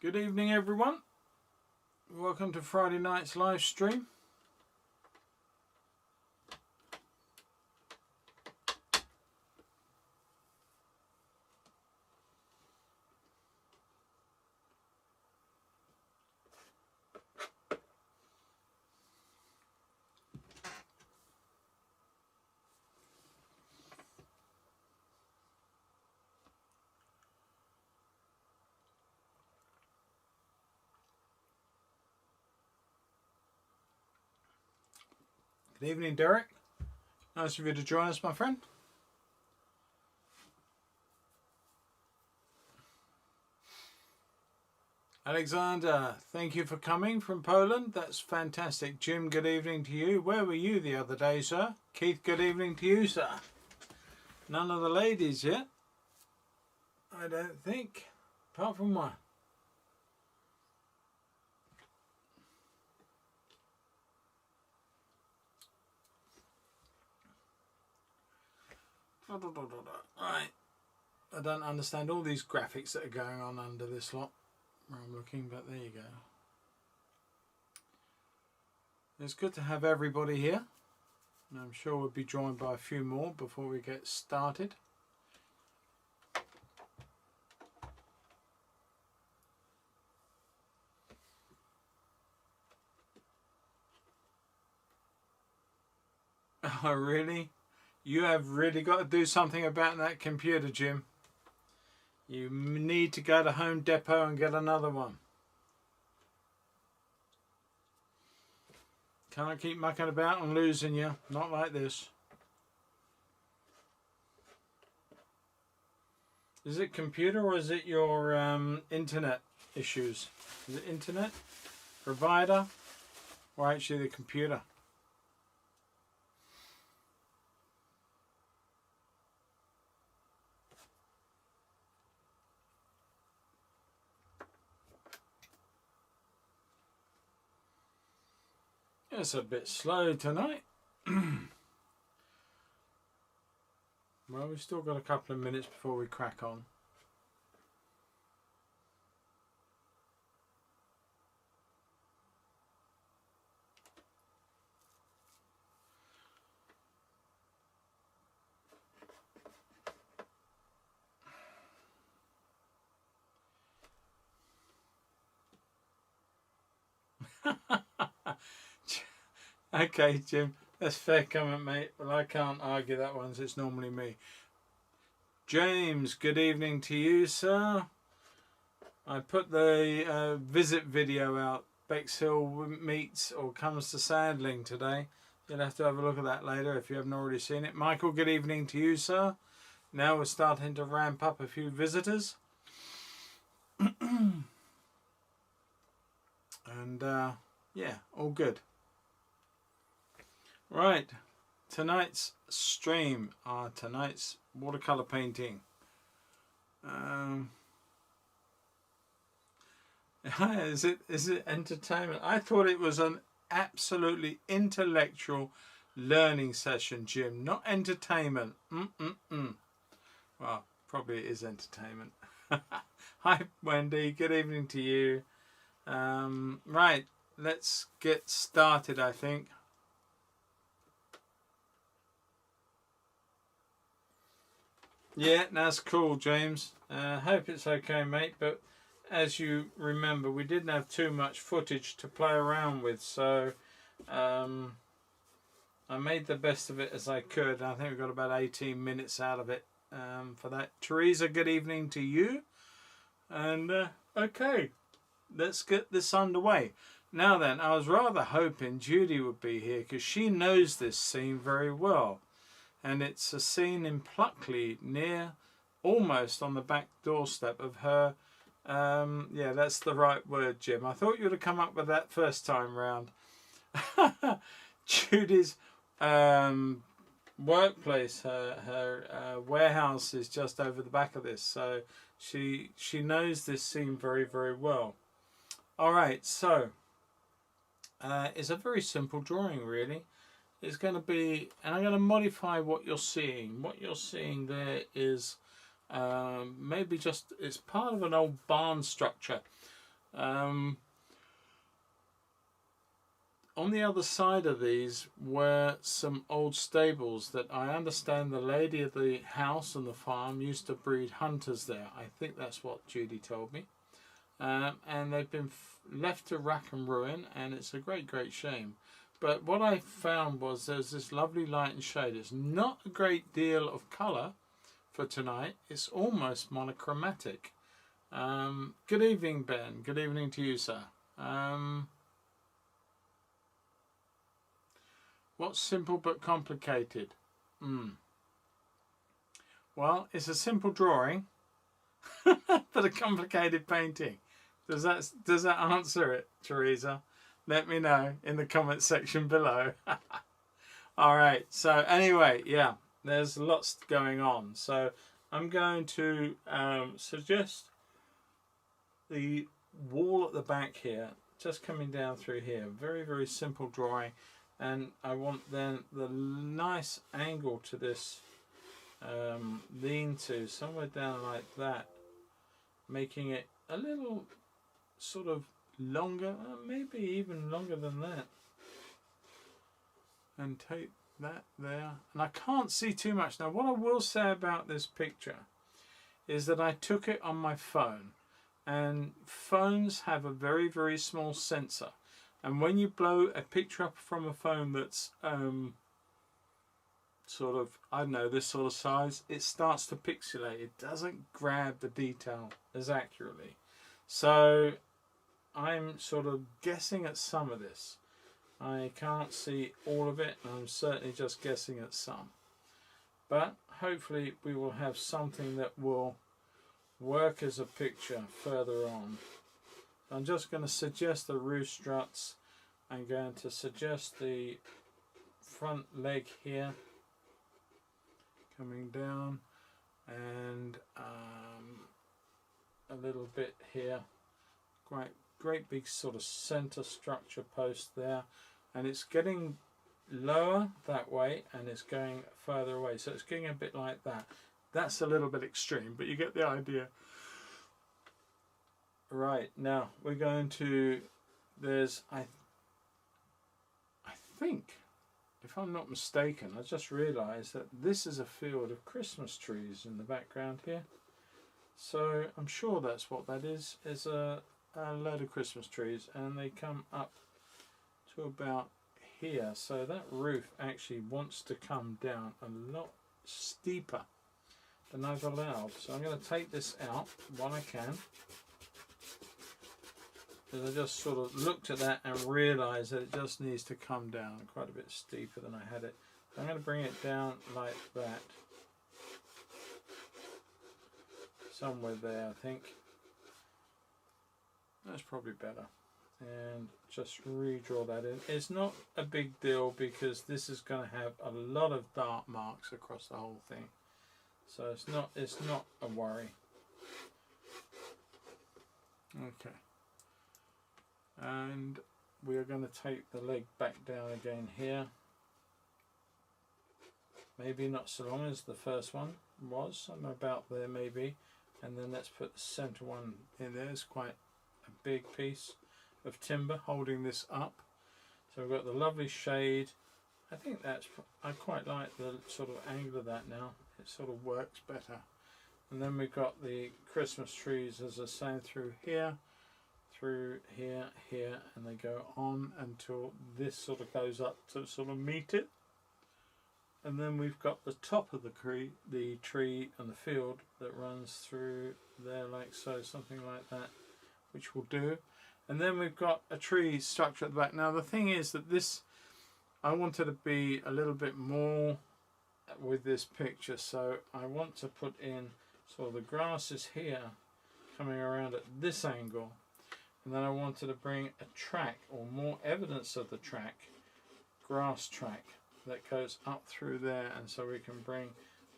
Good evening, everyone. Welcome to Friday night's live stream. Good evening, Derek. Nice of you to join us, my friend. Alexander, thank you for coming from Poland. That's fantastic. Jim, good evening to you. Where were you the other day, sir? Keith, good evening to you, sir. None of the ladies yet, I don't think, apart from one. Right, I don't understand all these graphics that are going on under this lot where I'm looking, but there you go. It's good to have everybody here, and I'm sure we'll be joined by a few more before we get started. Oh, really? You have really got to do something about that computer, Jim. You need to go to Home Depot and get another one. Can't keep mucking about and losing you. Not like this. Is it computer or is it your internet issues? Is it internet? Provider? Or actually the computer? It's a bit slow tonight. Well, we've still got a couple of minutes before we crack on. Okay, Jim, that's fair comment, mate. Well, I can't argue that one, so it's normally me. James, good evening to you, sir. I put the visit video out. Bexhill meets or comes to Sandling today. You'll have to have a look at that later if you haven't already seen it. Michael, good evening to you, sir. Now we're starting to ramp up a few visitors. And yeah, all good. Right, tonight's stream, tonight's watercolour painting. Is it entertainment? I thought it was an absolutely intellectual learning session, Jim, not entertainment. Well, probably it is entertainment. Hi, Wendy. Good evening to you. Right, let's get started, I think. Yeah, that's cool, James. Hope it's okay, mate. But as you remember, we didn't have too much footage to play around with, so I made the best of it as I could. I think we got about 18 minutes out of it for that. Teresa, good evening to you. And okay, let's get this underway. Now then, I was rather hoping Judy would be here because she knows this scene very well. And it's a scene in Pluckley, near, almost on the back doorstep of her. Yeah, that's the right word, Jim. I thought you would have come up with that first time round. Judy's workplace, her warehouse is just over the back of this, so she knows this scene very, very well. All right, so it's a very simple drawing, really. It's going to be, and I'm going to modify what you're seeing. What you're seeing there is maybe just, it's part of an old barn structure. On the other side of these were some old stables that I understand the lady of the house and the farm used to breed hunters there. I think that's what Judy told me. And they've been left to rack and ruin, and it's a great shame. But what I found was there's this lovely light and shade. It's not a great deal of colour for tonight. It's almost monochromatic. Good evening, Ben. Good evening to you, sir. What's simple but complicated? Well, it's a simple drawing, but a complicated painting. Does that answer it, Teresa? Let me know in the comment section below. All right. So anyway, yeah, there's lots going on. So I'm going to suggest the wall at the back here, just coming down through here. Very simple drawing. And I want then the nice angle to this lean-to, somewhere down like that, making it a little sort of longer, maybe even longer than that. And take that there. And I can't see too much. Now what I will say about this picture is that I took it on my phone. And phones have a very small sensor. And when you blow a picture up from a phone that's sort of, I don't know, this sort of size, it starts to pixelate. It doesn't grab the detail as accurately. So I'm sort of guessing at some of this. I can't see all of it, and I'm certainly just guessing at some. But hopefully we will have something that will work as a picture further on. I'm just going to suggest the roof struts. I'm going to suggest the front leg here coming down, and a little bit here. Great big sort of center structure post there, and it's getting lower that way and it's going further away, so it's getting a bit like that. That's a little bit extreme, but you get the idea. Right, now we're going to, there's, I think, if I'm not mistaken, I just realised that this is a field of Christmas trees in the background here. So I'm sure that's what that is a load of Christmas trees, and they come up to about here. So that roof actually wants to come down a lot steeper than I've allowed. So I'm going to take this out while I can. Because I just sort of looked at that and realised that it just needs to come down quite a bit steeper than I had it. So I'm going to bring it down like that. Somewhere there, I think. That's probably better. And just redraw that in. It's not a big deal because this is going to have a lot of dark marks across the whole thing. So it's not a worry. Okay. And we are going to take the leg back down again here. Maybe not so long as the first one was, somewhere about there maybe. And then let's put the center one in there. It's quite a big piece of timber holding this up. So we've got the lovely shade. I think I quite like the sort of angle of that now. It sort of works better. And then we've got the Christmas trees, as I was saying, through here, and they go on until this sort of goes up to sort of meet it. And then we've got the top of the tree and the field that runs through there like so, something like that, which will do. And then we've got a tree structure at the back. Now the thing is that this, I wanted to be a little bit more with this picture, so I want to put in sort of the grasses here coming around at this angle, and then I wanted to bring a track or more evidence of the track, grass track, that goes up through there, and so we can bring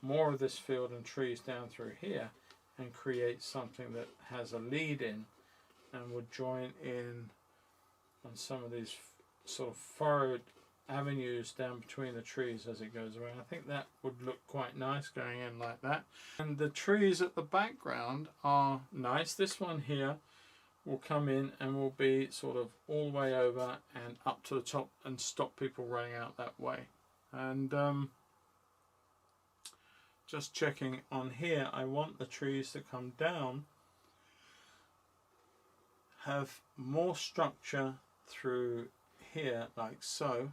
more of this field and trees down through here and create something that has a lead in and would join in on some of these sort of furrowed avenues down between the trees as it goes around. I think that would look quite nice going in like that. And the trees at the background are nice. This one here will come in and will be sort of all the way over and up to the top and stop people running out that way. And just checking on here, I want the trees to come down, have more structure through here like so,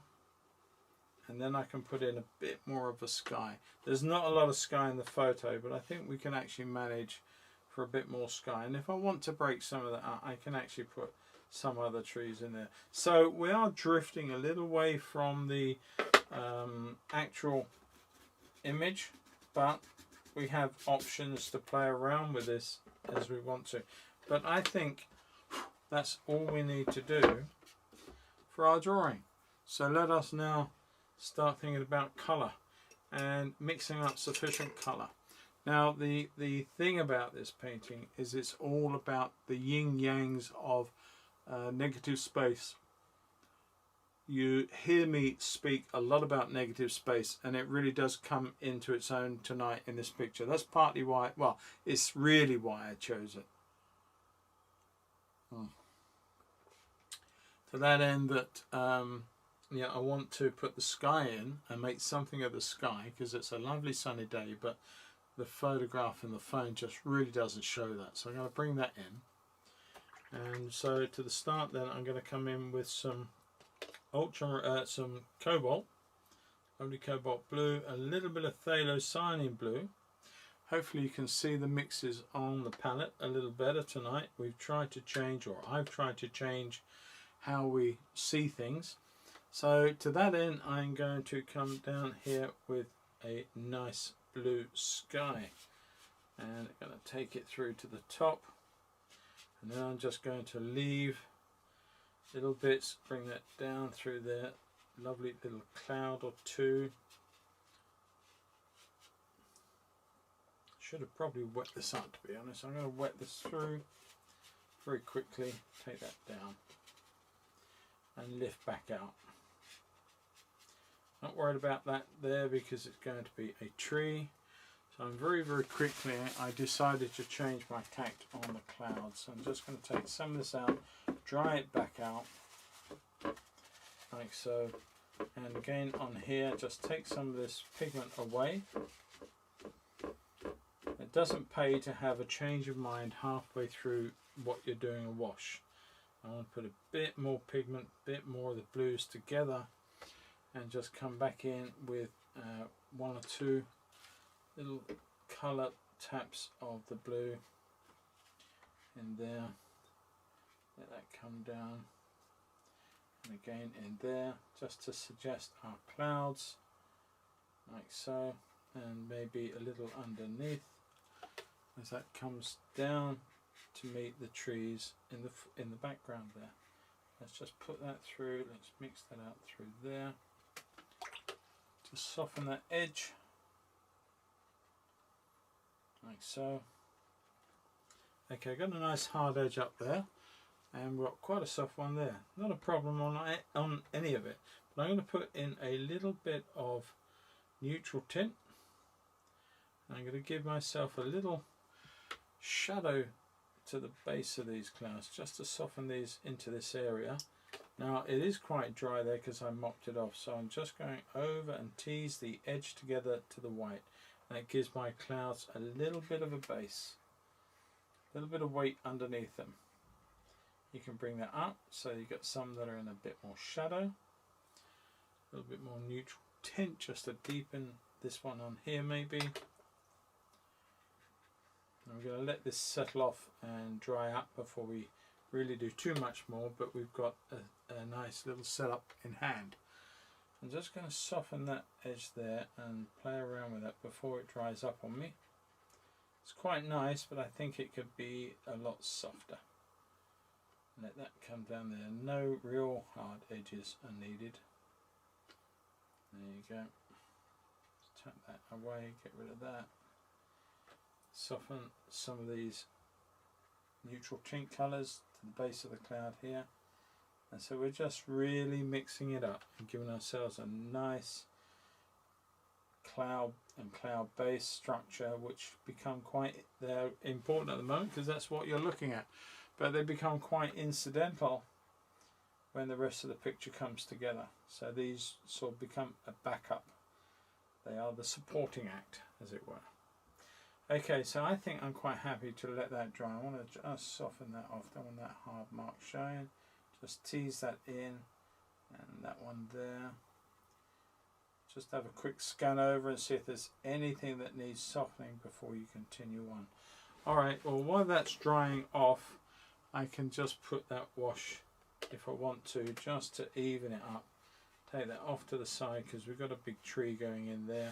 and then I can put in a bit more of a sky. There's not a lot of sky in the photo, but I think we can actually manage for a bit more sky. And if I want to break some of that up, I can actually put some other trees in there. So we are drifting a little way from the actual image, but we have options to play around with this as we want to. But I think that's all we need to do for our drawing. So let us now start thinking about colour and mixing up sufficient colour. Now the thing about this painting is it's all about the yin yangs of negative space. You hear me speak a lot about negative space, and it really does come into its own tonight in this picture. That's partly why, well, it's really why I chose it. To that end that yeah, I want to put the sky in and make something of the sky, because it's a lovely sunny day, but the photograph in the phone just really doesn't show that. So I'm going to bring that in. And so to the start then, I'm going to come in with some some cobalt, lovely cobalt blue, a little bit of phthalocyanin blue. Hopefully you can see the mixes on the palette a little better tonight. We've tried to change, or I've tried to change, how we see things. So to that end, I'm going to come down here with a nice blue sky, and I'm going to take it through to the top, and then I'm just going to leave little bits, bring that down through there, lovely little cloud or two. Should have probably wet this up, to be honest. I'm going to wet this through very quickly, take that down and lift back out. Not worried about that there because it's going to be a tree. So I'm very quickly, I decided to change my tact on the clouds. So I'm just going to take some of this out, dry it back out like so, and again on here just take some of this pigment away. It doesn't pay to have a change of mind halfway through what you're doing a wash. I want to put a bit more pigment, a bit more of the blues together, and just come back in with one or two little colour taps of the blue in there. Let that come down, and again in there, just to suggest our clouds like so, and maybe a little underneath as that comes down to meet the trees in the background there. Let's just put that through, let's mix that out through there to soften that edge like so. Okay, I've got a nice hard edge up there, and we've got quite a soft one there. Not a problem on any of it, but I'm going to put in a little bit of neutral tint. I'm going to give myself a little shadow to the base of these clouds just to soften these into this area. Now it is quite dry there because I mopped it off, so I'm just going over and tease the edge together to the white. That gives my clouds a little bit of a base, a little bit of weight underneath them. You can bring that up so you've got some that are in a bit more shadow, a little bit more neutral tint just to deepen this one on here maybe. I'm going to let this settle off and dry up before we really do too much more, but we've got a nice little setup in hand. I'm just going to soften that edge there and play around with that before it dries up on me. It's quite nice, but I think it could be a lot softer. Let that come down there. No real hard edges are needed. There you go. Just tap that away, get rid of that. Soften some of these neutral tint colours to the base of the cloud here. And so we're just really mixing it up and giving ourselves a nice cloud and cloud base structure, which become quite important at the moment because that's what you're looking at. but they become quite incidental when the rest of the picture comes together. So these sort of become a backup. They are the supporting act, as it were. Okay, so I think I'm quite happy to let that dry. I want to just soften that off. Don't want that hard mark showing. Just tease that in, and that one there. Just have a quick scan over and see if there's anything that needs softening before you continue on. Alright, well while that's drying off, I can just put that wash, if I want to, just to even it up. Take that off to the side because we've got a big tree going in there.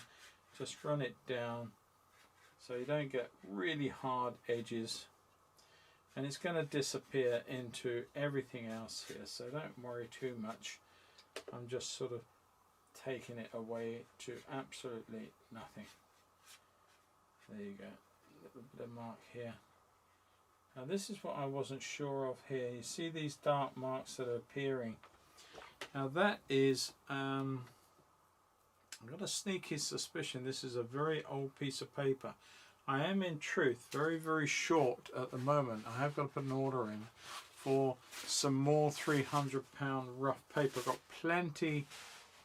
Just run it down so you don't get really hard edges, and it's going to disappear into everything else here, so don't worry too much. I'm just sort of taking it away to absolutely nothing. There you go, a little bit of mark here. Now this is what I wasn't sure of here. You see these dark marks that are appearing. Now that is, I've got a sneaky suspicion this is a very old piece of paper. I am in truth very short at the moment. I have got to put an order in for some more £300 rough paper. I've got plenty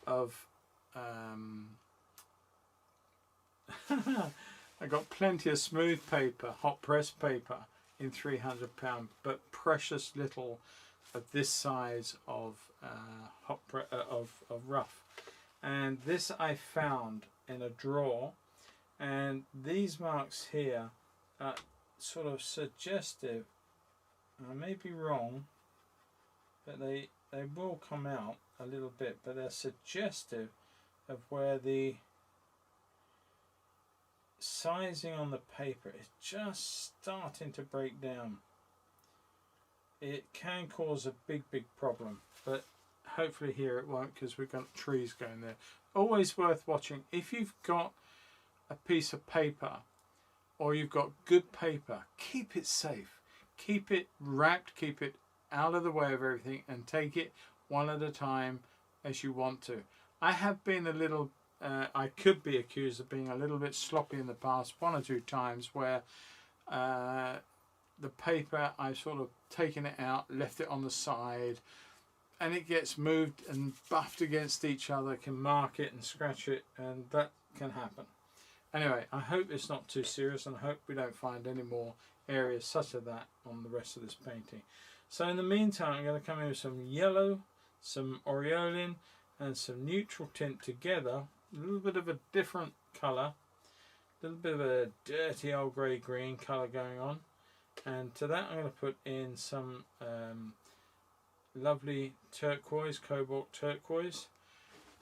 of I got plenty of smooth paper, hot press paper in £300, but precious little of this size of of rough. And this I found in a drawer, and these marks here are sort of suggestive. I may be wrong, but they will come out a little bit, but they're suggestive of where the sizing on the paper is just starting to break down. It can cause a big problem, but hopefully here it won't, because we've got trees going there. Always worth watching. If you've got a piece of paper or you've got good paper, keep it safe, keep it wrapped, keep it out of the way of everything, and take it one at a time as you want to. I have been a little I could be accused of being a little bit sloppy in the past, one or two times, where the paper, I've sort of taken it out, left it on the side, and it gets moved and buffed against each other, can mark it and scratch it, and that can happen. Anyway, I hope it's not too serious, and I hope we don't find any more areas such as that on the rest of this painting. So in the meantime, I'm going to come in with some yellow, some aureolin, and some neutral tint together. A little bit of a different colour, a little bit of a dirty old grey-green colour going on, and to that I'm going to put in some lovely turquoise, cobalt turquoise,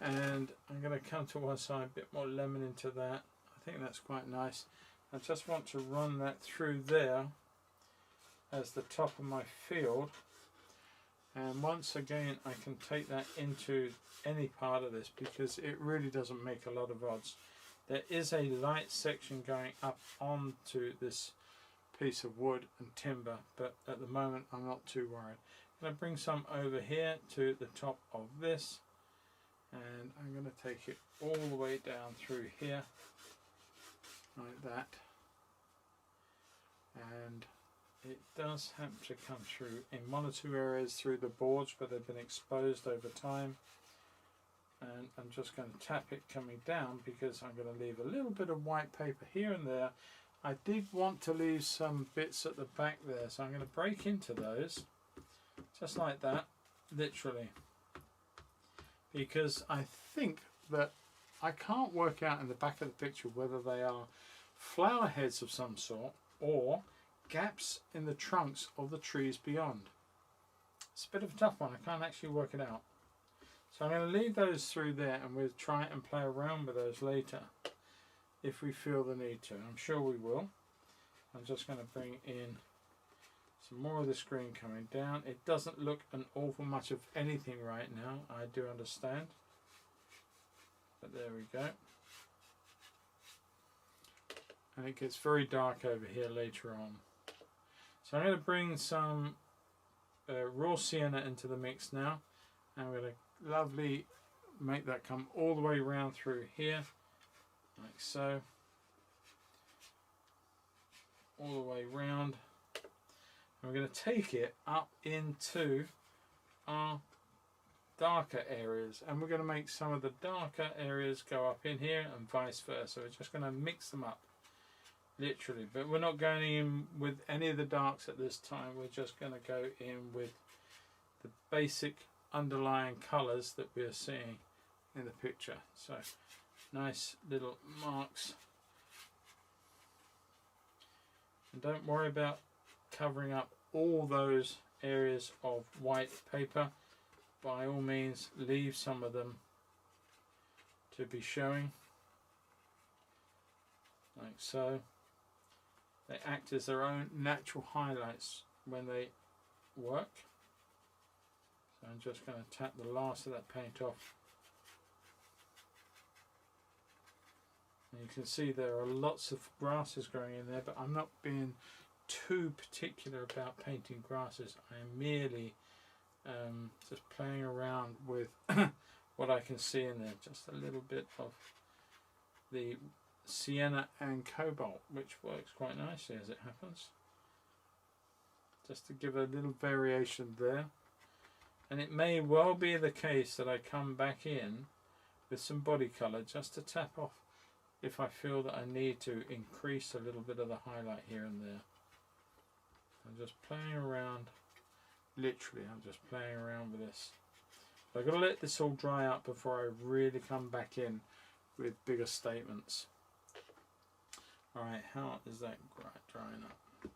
and I'm going to come to one side, a bit more lemon into that. I think that's quite nice. I just want to run that through there as the top of my field, and once again I can take that into any part of this because it really doesn't make a lot of odds. There is a light section going up onto this piece of wood and timber, but at the moment I'm not too worried. I'm going to bring some over here to the top of this, and I'm going to take it all the way down through here like that, and it does have to come through in one or two areas through the boards where they've been exposed over time, and I'm just going to tap it coming down because I'm going to leave a little bit of white paper here and there. I did want to leave some bits at the back there, so I'm going to break into those just like that, literally, because I think that I can't work out in the back of the picture whether they are flower heads of some sort or gaps in the trunks of the trees beyond. It's a bit of a tough one, I can't actually work it out. So I'm going to leave those through there, and we'll try and play around with those later if we feel the need to. I'm sure we will. I'm just going to bring in some more of this green coming down. It doesn't look an awful much of anything right now, I do understand, but there we go. And it gets very dark over here later on. So I'm going to bring some raw sienna into the mix now, and we're going to lovely make that come all the way around through here, like so, all the way round. And we're going to take it up into our darker areas, and we're going to make some of the darker areas go up in here and vice versa. We're just going to mix them up, literally, but we're not going in with any of the darks at this time. We're just going to go in with the basic underlying colours that we're seeing in the picture. So nice little marks, and don't worry about covering up all those areas of white paper. By all means, leave some of them to be showing, like so. They act as their own natural highlights when they work. So I'm just going to tap the last of that paint off. And you can see there are lots of grasses growing in there, but I'm not being too particular about painting grasses. I am merely just playing around with what I can see in there. Just a little bit of the sienna and cobalt, which works quite nicely as it happens, just to give a little variation there. And it may well be the case that I come back in with some body colour just to tap off if I feel that I need to increase a little bit of the highlight here and there. I'm just playing around, literally I'm just playing around with this. I've got to let this all dry up before I really come back in with bigger statements. Alright, how is that drying up?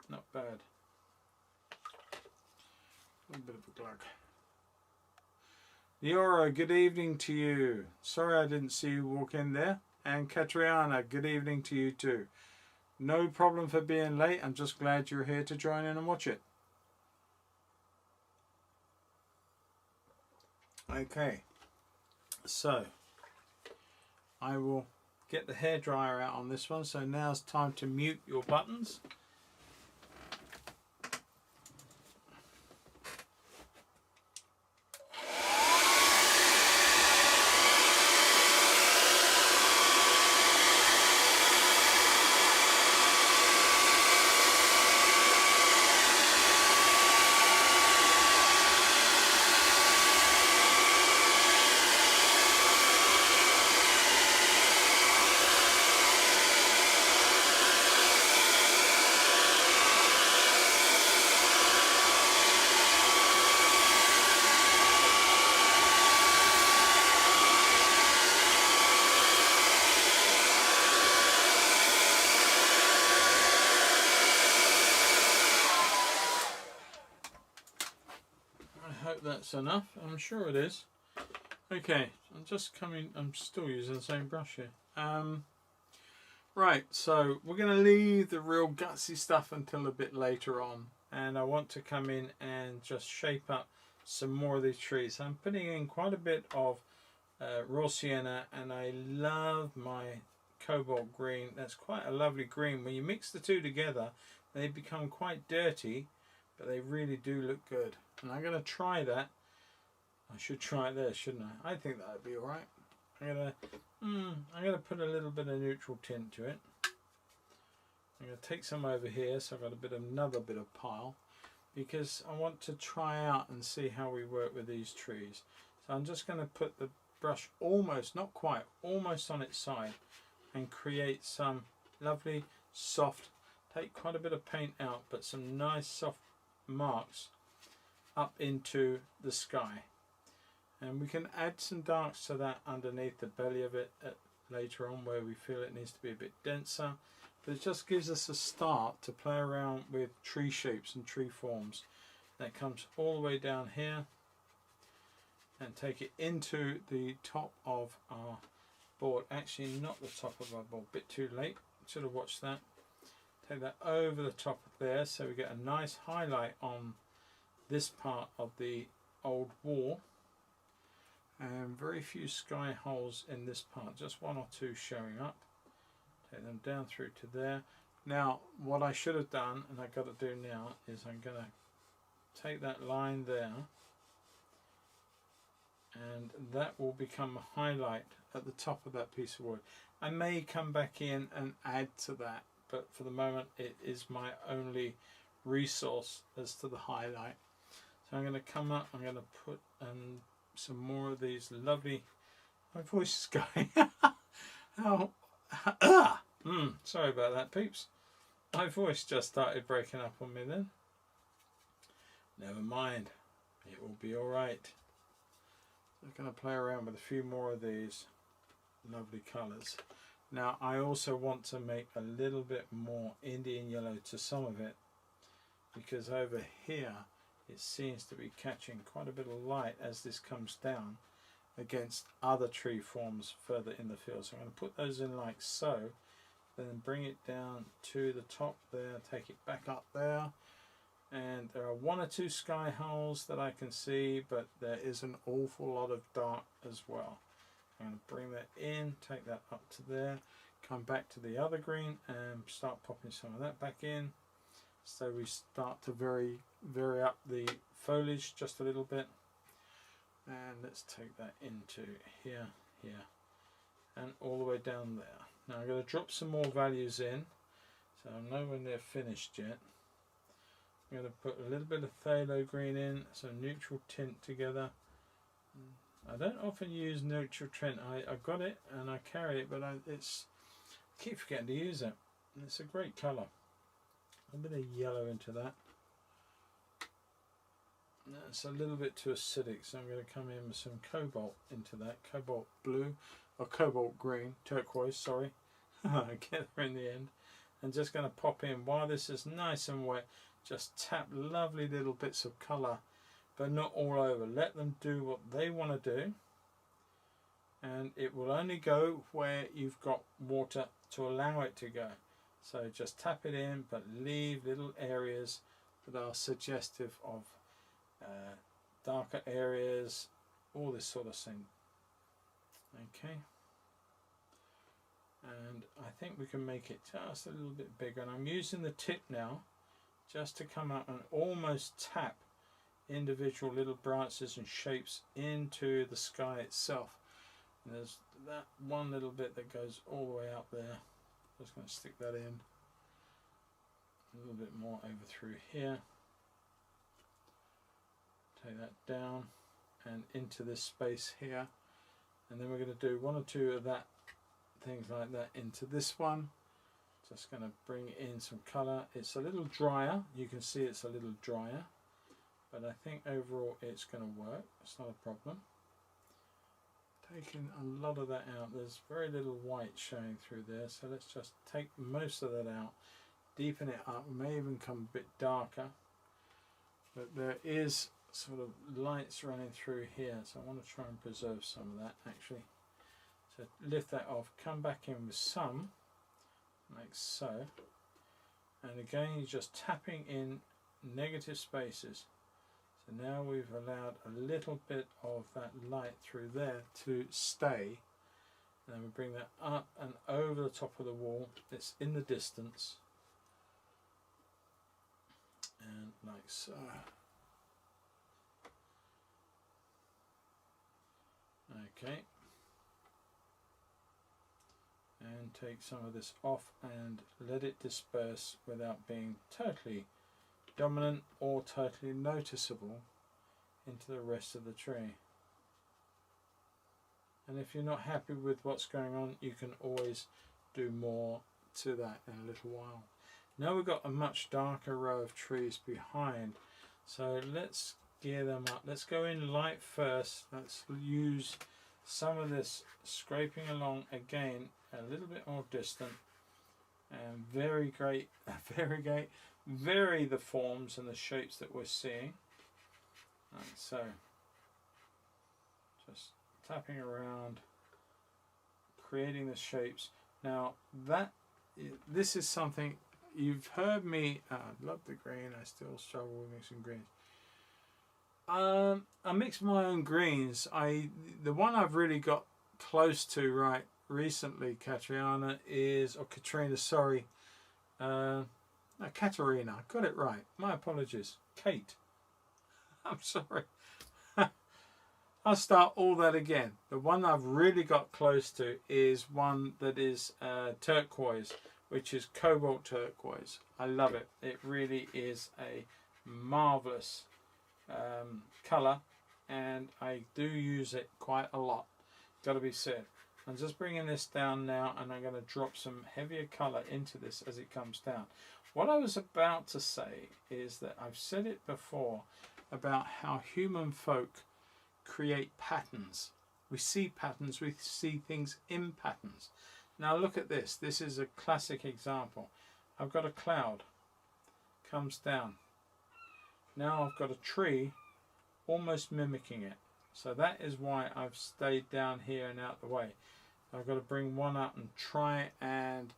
Not bad. A little bit of a glug. Leora, good evening to you. Sorry I didn't see you walk in there. And Katriana, good evening to you too. No problem for being late. I'm just glad you're here to join in and watch it. Okay, so I will get the hairdryer out on this one. So now it's time to mute your buttons. That's enough. I'm sure it is. Okay, I'm still using the same brush here. Right, so we're going to leave the real gutsy stuff until a bit later on, and I want to come in and just shape up some more of these trees. I'm putting in quite a bit of raw sienna, and I love my cobalt green. That's quite a lovely green. When you mix the two together, they become quite dirty, but they really do look good. And I'm going to try that. I should try it there, shouldn't I? I think that would be alright. I'm going to put a little bit of neutral tint to it. I'm going to take some over here, so I've got another bit of pile, because I want to try out and see how we work with these trees. So I'm just going to put the brush almost, not quite, almost on its side, and create some lovely soft, take quite a bit of paint out, but some nice soft marks up into the sky. And we can add some darks to that underneath the belly of it later on, where we feel it needs to be a bit denser. But it just gives us a start to play around with tree shapes and tree forms. That comes all the way down here, and take it into the top of our board. Actually, not the top of our board, a bit too late, should have watched that. Take that over the top of there, so we get a nice highlight on this part of the old wall, and very few sky holes in this part, just one or two showing up. Take them down through to there. Now what I should have done, and I've got to do now, is I'm going to take that line there, and that will become a highlight at the top of that piece of wood. I may come back in and add to that, but for the moment it is my only resource as to the highlight. So I'm going to come up, I'm going to put some more of these lovely, my voice is going, sorry about that, peeps. My voice just started breaking up on me then. Never mind, it will be alright. I'm going to play around with a few more of these lovely colours. Now I also want to make a little bit more Indian yellow to some of it, because over here it seems to be catching quite a bit of light as this comes down against other tree forms further in the field. So I'm going to put those in like so, then bring it down to the top there, take it back up there, and there are one or two sky holes that I can see, but there is an awful lot of dark as well. I'm going to bring that in, take that up to there, come back to the other green and start popping some of that back in. So we start to vary up the foliage just a little bit. And let's take that into here, and all the way down there. Now I'm going to drop some more values in, so I'm nowhere near finished yet. I'm going to put a little bit of phthalo green in, some neutral tint together. I don't often use neutral tint. I've got it and I carry it, but I keep forgetting to use it. It's a great colour. A bit of yellow into that. It's a little bit too acidic, so I'm going to come in with some cobalt into that. Cobalt blue, or cobalt green, turquoise, sorry. I get there in the end. I'm just going to pop in, while this is nice and wet, just tap lovely little bits of colour, but not all over. Let them do what they want to do, and it will only go where you've got water to allow it to go. So just tap it in, but leave little areas that are suggestive of darker areas, all this sort of thing. Okay, and I think we can make it just a little bit bigger, and I'm using the tip now just to come up and almost tap individual little branches and shapes into the sky itself. And there's that one little bit that goes all the way up there. Just going to stick that in a little bit more over through here. Take that down and into this space here, and then we're going to do one or two of that, things like that, into this one. Just going to bring in some colour. It's a little drier, you can see it's a little drier, but I think overall it's going to work. It's not a problem. Taking a lot of that out, there's very little white showing through there, so let's just take most of that out, deepen it up. We may even come a bit darker, but there is sort of lights running through here, so I want to try and preserve some of that actually. So lift that off, come back in with some, like so, and again you're just tapping in negative spaces. So now we've allowed a little bit of that light through there to stay, and then we bring that up and over the top of the wall. It's in the distance, and like so. Okay, and take some of this off and let it disperse without being totally dominant or totally noticeable into the rest of the tree. And if you're not happy with what's going on, you can always do more to that in a little while. Now we've got a much darker row of trees behind, so let's gear them up. Let's go in light first. Let's use some of this scraping along again, a little bit more distant, and vary the forms and the shapes that we're seeing, like so. Just tapping around, creating the shapes. Now this is something you've heard me. I love the green. I still struggle with mixing greens. I mix my own greens. The one I've really got close to right recently, Katrina, sorry, Katerina, I got it right. My apologies. Kate. I'm sorry. I'll start all that again. The one I've really got close to is one that is turquoise, which is cobalt turquoise. I love it. It really is a marvellous colour, and I do use it quite a lot, got to be said. I'm just bringing this down now, and I'm going to drop some heavier colour into this as it comes down. What I was about to say is that I've said it before about how human folk create patterns. We see patterns, we see things in patterns. Now look at this. This is a classic example. I've got a cloud, comes down. Now I've got a tree almost mimicking it. So that is why I've stayed down here and out the way. I've got to bring one up and try and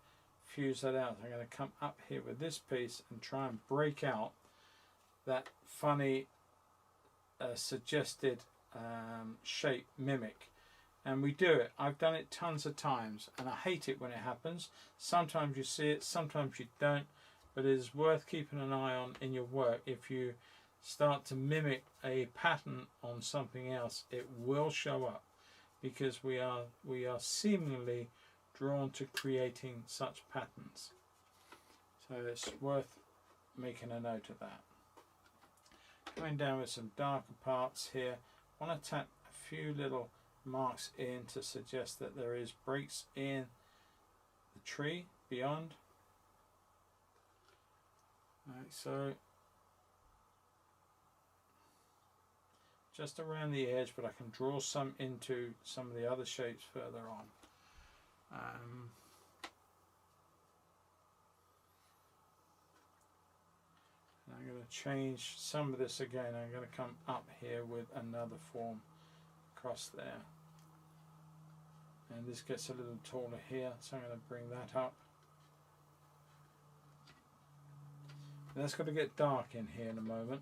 fuse that out. I'm going to come up here with this piece and try and break out that funny suggested shape mimic. And we do it. I've done it tons of times, and I hate it when it happens. Sometimes you see it, sometimes you don't, but it is worth keeping an eye on in your work. If you start to mimic a pattern on something else, it will show up, because we are seemingly drawn to creating such patterns. So it's worth making a note of that. Coming down with some darker parts here, I want to tap a few little marks in to suggest that there is breaks in the tree beyond. Right, so just around the edge, but I can draw some into some of the other shapes further on. I'm going to change some of this again. I'm going to come up here with another form across there, and this gets a little taller here, so I'm going to bring that up. And that's got to get dark in here in a moment.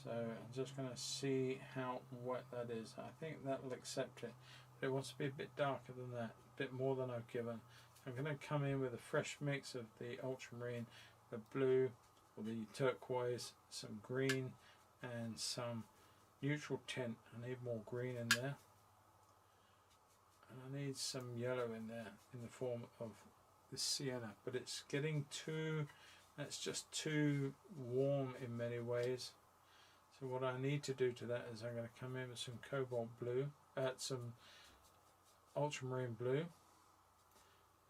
So I'm just going to see how wet that is. I think that will accept it, but it wants to be a bit darker than that, a bit more than I've given. I'm going to come in with a fresh mix of the ultramarine, the blue or the turquoise, some green and some neutral tint. I need more green in there, and I need some yellow in there in the form of the sienna, but it's getting too, that's just too warm in many ways. So what I need to do to that is I'm going to come in with some cobalt blue, some ultramarine blue,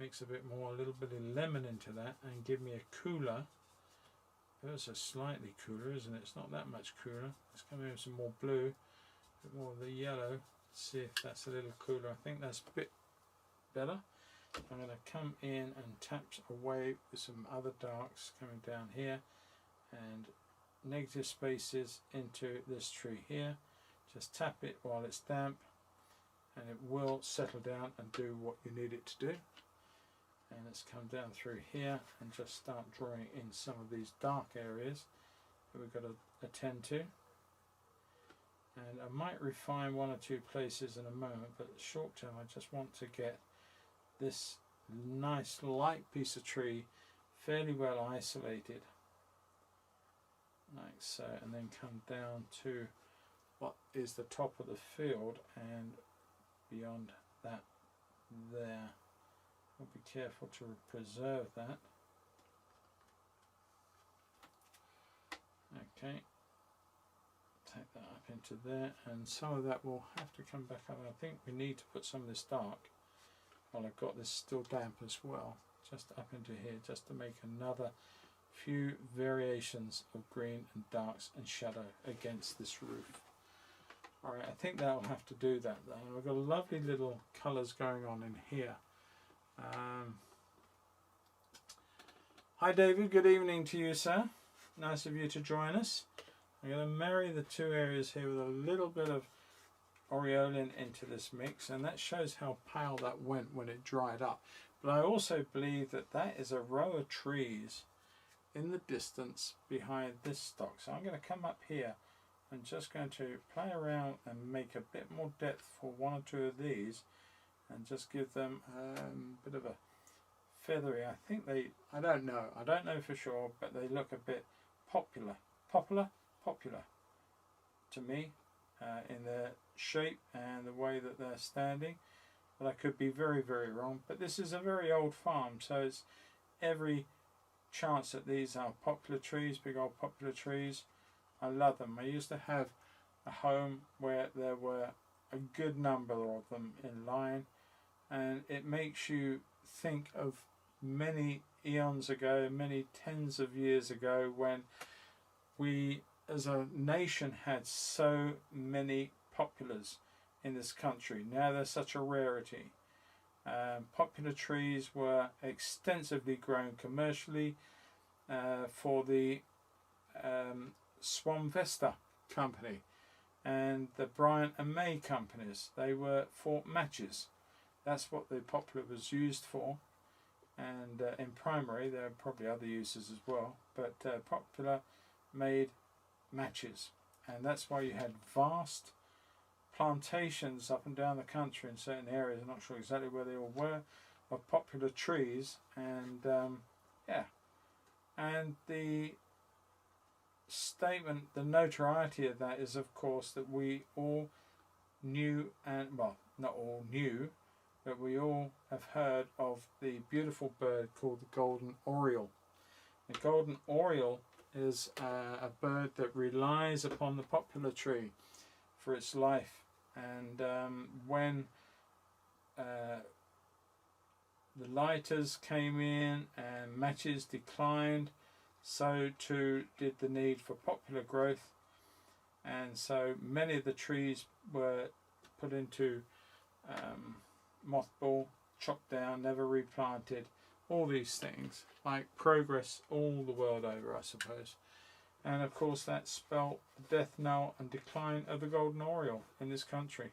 mix a bit more, a little bit of lemon into that, and give me a cooler. It's a slightly cooler, isn't it? It's not that much cooler. Let's come in with some more blue, a bit more of the yellow. See if that's a little cooler. I think that's a bit better. I'm going to come in and tap away with some other darks coming down here, and negative spaces into this tree here. Just tap it while it's damp, and it will settle down and do what you need it to do. And let's come down through here and just start drawing in some of these dark areas that we've got to attend to. And I might refine one or two places in a moment, but short term I just want to get this nice light piece of tree fairly well isolated, like so, and then come down to what is the top of the field and beyond that there. I'll be careful to preserve that. Okay, take that up into there, and some of that will have to come back up. I think we need to put some of this dark, while I've got this still damp as well, just up into here, just to make another few variations of green and darks and shadow against this roof. Alright, I think that will have to do that then. We've got lovely little colours going on in here. Hi David, good evening to you, sir. Nice of you to join us. I'm going to marry the two areas here with a little bit of aureolin into this mix, and that shows how pale that went when it dried up. But I also believe that that is a row of trees in the distance behind this stock. So I'm going to come up here and just going to play around and make a bit more depth for one or two of these, and just give them a bit of a feathery, I think they, I don't know for sure, but they look a bit popular to me in their shape and the way that they're standing. but I could be very, very wrong. But this is a very old farm, so it's every chance that these are popular trees, big old popular trees. I love them. I used to have a home where there were a good number of them in line, and it makes you think of many eons ago, many tens of years ago, when we as a nation had so many poplars in this country. Now they're such a rarity. Popular trees were extensively grown commercially for the Swanvesta company and the Bryant and May companies. They were for matches. That's what the poplar was used for. And in primary, there are probably other uses as well, but popular made matches, and that's why you had vast plantations up and down the country in certain areas. I'm not sure exactly where they all were, of popular trees, and yeah, and the statement, the notoriety of that is, of course, that we all knew, and well, not all knew, but we all have heard of the beautiful bird called the golden oriole. The golden oriole is a bird that relies upon the poplar tree for its life, and when the lighters came in and matches declined, so too did the need for popular growth, and so many of the trees were put into mothball, chopped down, never replanted. All these things, like progress all the world over, I suppose. And of course that spelt the death knell and decline of the golden oriole in this country.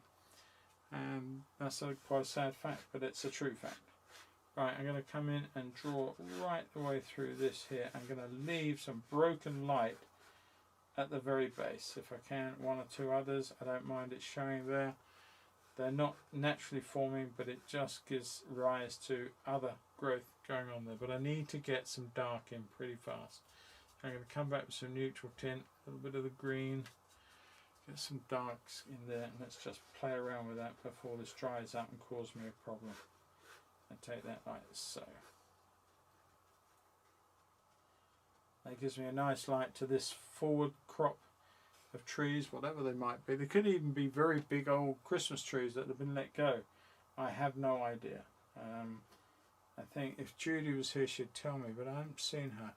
And that's quite a sad fact, but it's a true fact. Right, I'm going to come in and draw right the way through this here. I'm going to leave some broken light at the very base. If I can, one or two others, I don't mind it showing there. They're not naturally forming, but it just gives rise to other growth going on there. But I need to get some dark in pretty fast. I'm going to come back with some neutral tint, a little bit of the green, get some darks in there, and let's just play around with that before this dries up and cause me a problem. And take that like so. That gives me a nice light to this forward crop of trees, whatever they might be. They could even be very big old Christmas trees that have been let go. I have no idea. I think if Judy was here she'd tell me, but I haven't seen her.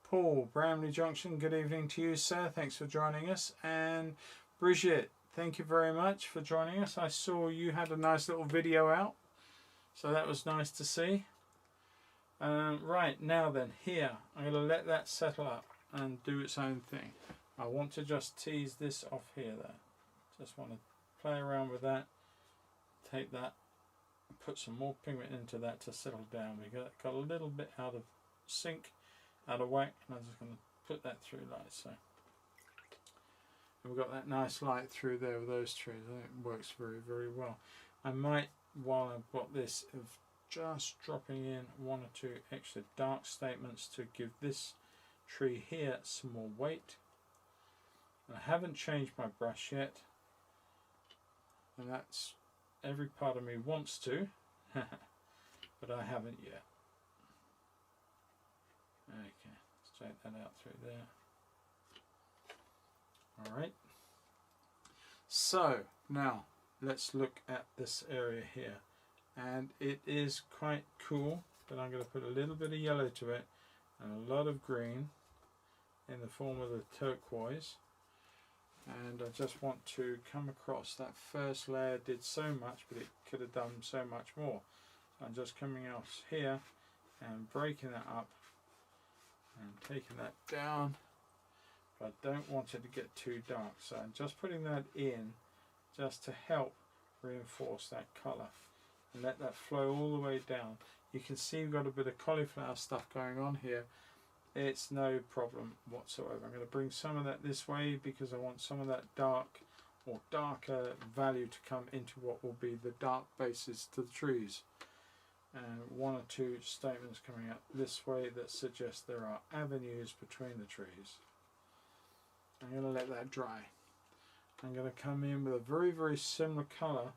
Paul, Bramley Junction, good evening to you, sir. Thanks for joining us. And Brigitte, thank you very much for joining us. I saw you had a nice little video out, so that was nice to see. Right, now then, here, I'm going to let that settle up and do its own thing. I want to just tease this off here though. Just want to play around with that, take that, put some more pigment into that to settle down. We got a little bit out of sync, out of whack, and I'm just going to put that through like so. And we've got that nice light through there with those trees. I think it works very, very well. I might, while I've got this, of just dropping in one or two extra dark statements to give this tree here some more weight. I haven't changed my brush yet, and that's every part of me wants to, but I haven't yet. Okay, let's take that out through there. Alright, so now let's look at this area here, and it is quite cool, but I'm going to put a little bit of yellow to it and a lot of green in the form of the turquoise. And I just want to come across that first layer. Did so much, but it could have done so much more. So I'm just coming out here and breaking that up and taking that down, but I don't want it to get too dark, so I'm just putting that in just to help reinforce that colour and let that flow all the way down. You can see we've got a bit of cauliflower stuff going on here. It's no problem whatsoever. I'm going to bring some of that this way because I want some of that dark or darker value to come into what will be the dark bases to the trees. And one or two statements coming up this way that suggest there are avenues between the trees. I'm going to let that dry. I'm going to come in with a very, very similar colour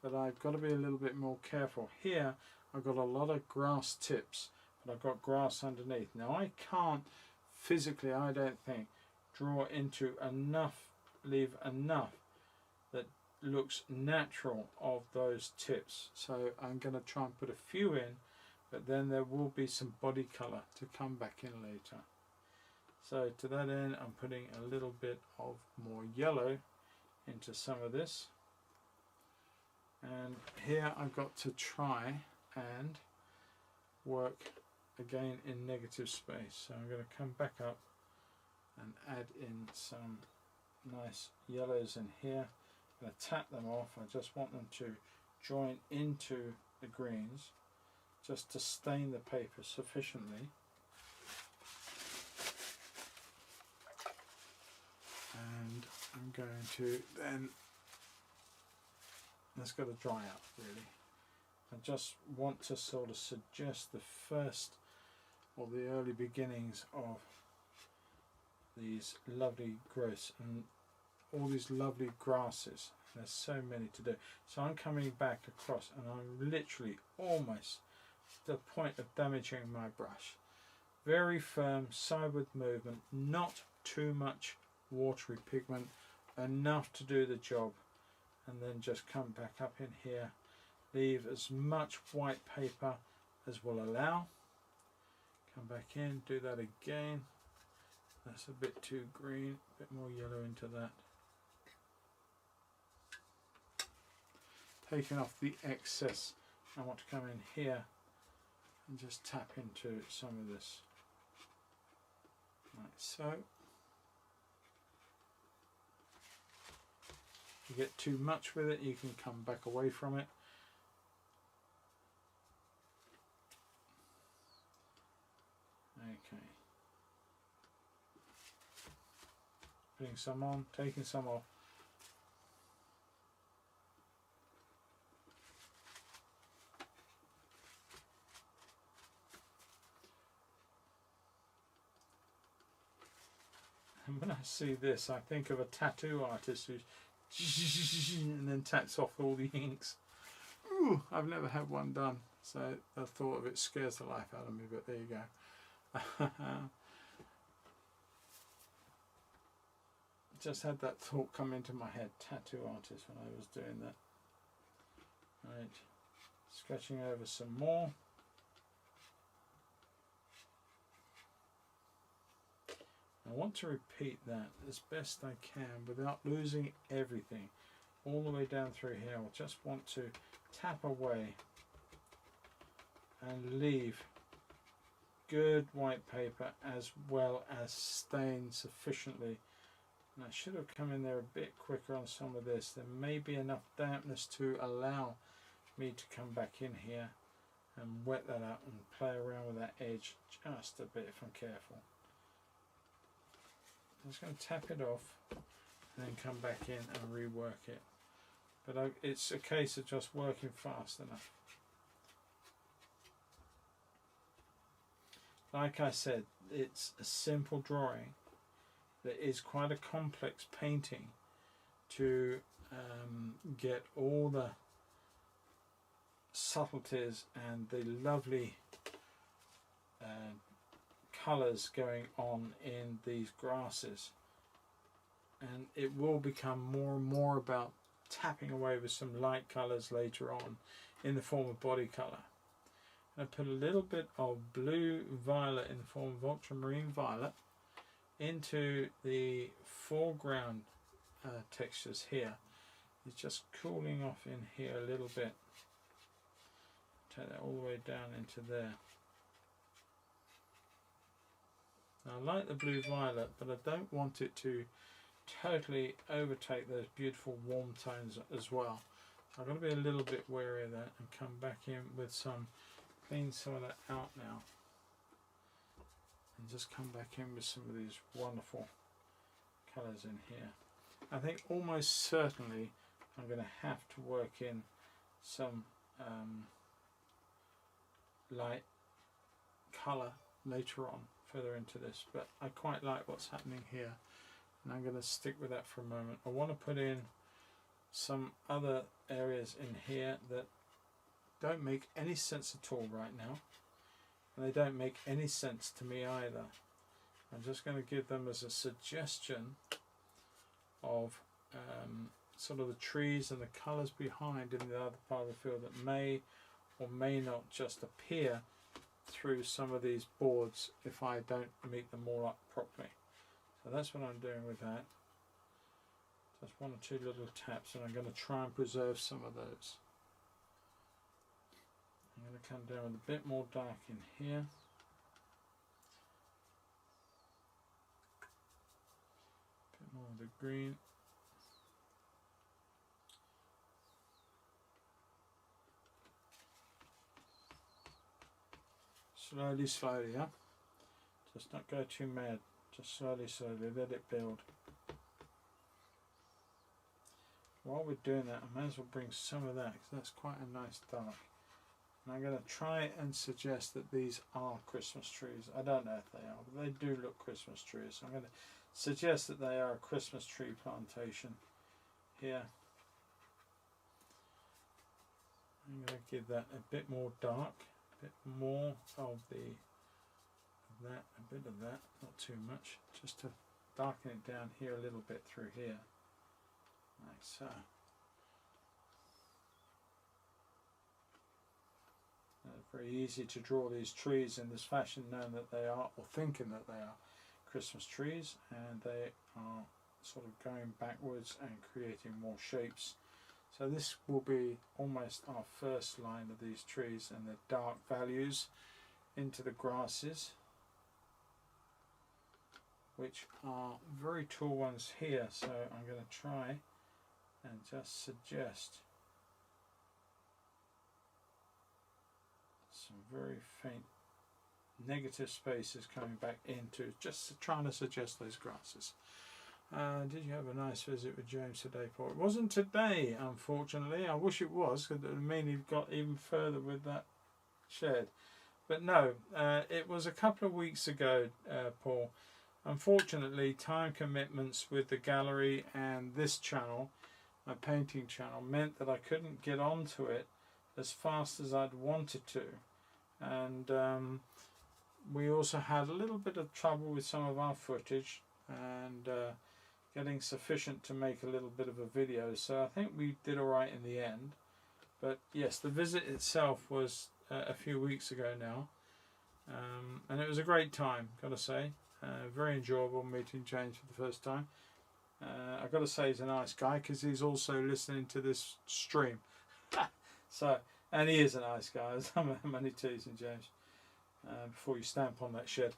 but I've got to be a little bit more careful. Here I've got a lot of grass tips, but I've got grass underneath. Now I can't physically, I don't think, draw into enough, leave enough that looks natural of those tips. So I'm going to try and put a few in, but then there will be some body colour to come back in later. So to that end, I'm putting a little bit of more yellow into some of this. And here I've got to try and work again in negative space. So I'm going to come back up and add in some nice yellows in here. I'm going to tap them off. I just want them to join into the greens just to stain the paper sufficiently. And I'm going to then, that's got to dry out really. I just want to sort of suggest the first or the early beginnings of these lovely growths and all these lovely grasses. There's so many to do. So I'm coming back across and I'm literally almost to the point of damaging my brush. Very firm sideward movement, not too much watery pigment, enough to do the job, and then just come back up in here, leave as much white paper as will allow, come back in, do that again. That's a bit too green, a bit more yellow into that. Taking off the excess, I want to come in here and just tap into some of this, like so. If you get too much with it, you can come back away from it. Okay. Putting some on, taking some off. And when I see this, I think of a tattoo artist who's and then taps off all the inks. Ooh, I've never had one done, so the thought of it scares the life out of me, but there you go. Just had that thought come into my head, tattoo artist, when I was doing that. Right, sketching over some more. I want to repeat that as best I can without losing everything all the way down through here. I just want to tap away and leave good white paper as well as stain sufficiently. And I should have come in there a bit quicker on some of this. There may be enough dampness to allow me to come back in here and wet that up and play around with that edge just a bit if I'm careful. I'm just going to tap it off and then come back in and rework it. But it's a case of just working fast enough. Like I said, it's a simple drawing that is quite a complex painting to get all the subtleties and the lovely colours going on in these grasses, and it will become more and more about tapping away with some light colours later on in the form of body colour. I put a little bit of blue violet in the form of ultramarine violet into the foreground textures here. It's just cooling off in here a little bit. Take that all the way down into there. Now, I like the blue violet, but I don't want it to totally overtake those beautiful warm tones as well. So I'm going to be a little bit wary of that and come back in with some, clean some of that out now. And just come back in with some of these wonderful colours in here. I think almost certainly I'm going to have to work in some light colour later on further into this, but I quite like what's happening here and I'm going to stick with that for a moment. I want to put in some other areas in here that don't make any sense at all right now, and they don't make any sense to me either. I'm just going to give them as a suggestion of sort of the trees and the colours behind in the other part of the field that may or may not just appear through some of these boards if I don't meet them all up properly. So that's what I'm doing with that. Just one or two little taps, and I'm going to try and preserve some of those. I'm going to come down with a bit more dark in here. A bit more of the green. Slowly, slowly, yeah? Just not go too mad. Just slowly, slowly, let it build. While we're doing that, I might as well bring some of that, because that's quite a nice dark. And I'm going to try and suggest that these are Christmas trees. I don't know if they are, but they do look Christmas trees. So I'm going to suggest that they are a Christmas tree plantation here. I'm going to give that a bit more dark, a bit more of that, a bit of that, not too much, just to darken it down here a little bit through here, like so. Very easy to draw these trees in this fashion, knowing that they are, or thinking that they are, Christmas trees, and they are sort of going backwards and creating more shapes. So this will be almost our first line of these trees, and the dark values into the grasses, which are very tall ones here. So I'm going to try and just suggest some very faint negative spaces coming back into, just trying to suggest those grasses. Did you have a nice visit with James today, Paul? It wasn't today, unfortunately. I wish it was, because it would mean he'd got even further with that shed. But no, it was a couple of weeks ago, Paul. Unfortunately, time commitments with the gallery and this channel, my painting channel, meant that I couldn't get onto it as fast as I'd wanted to. And we also had a little bit of trouble with some of our footage and getting sufficient to make a little bit of a video, so I think we did alright in the end. But yes, the visit itself was a few weeks ago now, and it was a great time, gotta say. Very enjoyable meeting James for the first time. I've got to say he's a nice guy, because he's also listening to this stream. So, and he is a nice guy. I'm only teasing James before you stamp on that shed.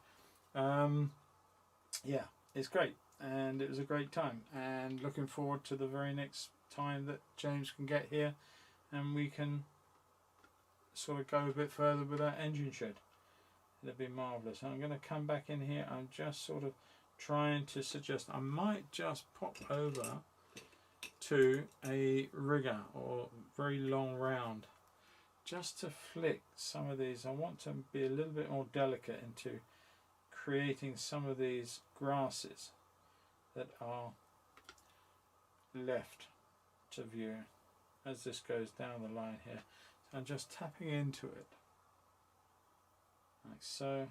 Yeah, it's great, and it was a great time, and looking forward to the very next time that James can get here and we can sort of go a bit further with that engine shed. It'd be marvellous. I'm going to come back in here. I'm just sort of trying to suggest I might just pop over to a rigger or very long round, just to flick some of these. I want to be a little bit more delicate into creating some of these grasses that are left to view as this goes down the line here. So I'm just tapping into it like so.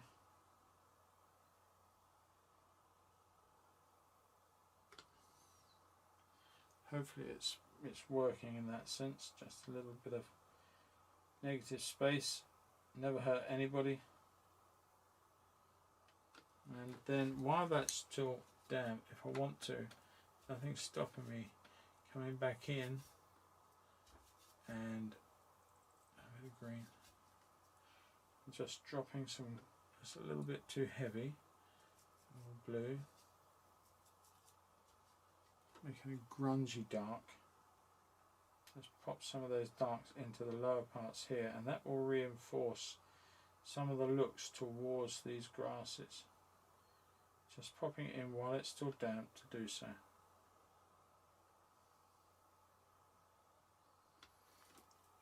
Hopefully it's working in that sense. Just a little bit of negative space, never hurt anybody. And then while that's still damp, if I want to, nothing's stopping me coming back in and a bit of green, just dropping some, just a little bit too heavy, blue, making a grungy dark. Let's pop some of those darks into the lower parts here, and that will reinforce some of the looks towards these grasses. Just popping it in while it's still damp to do so.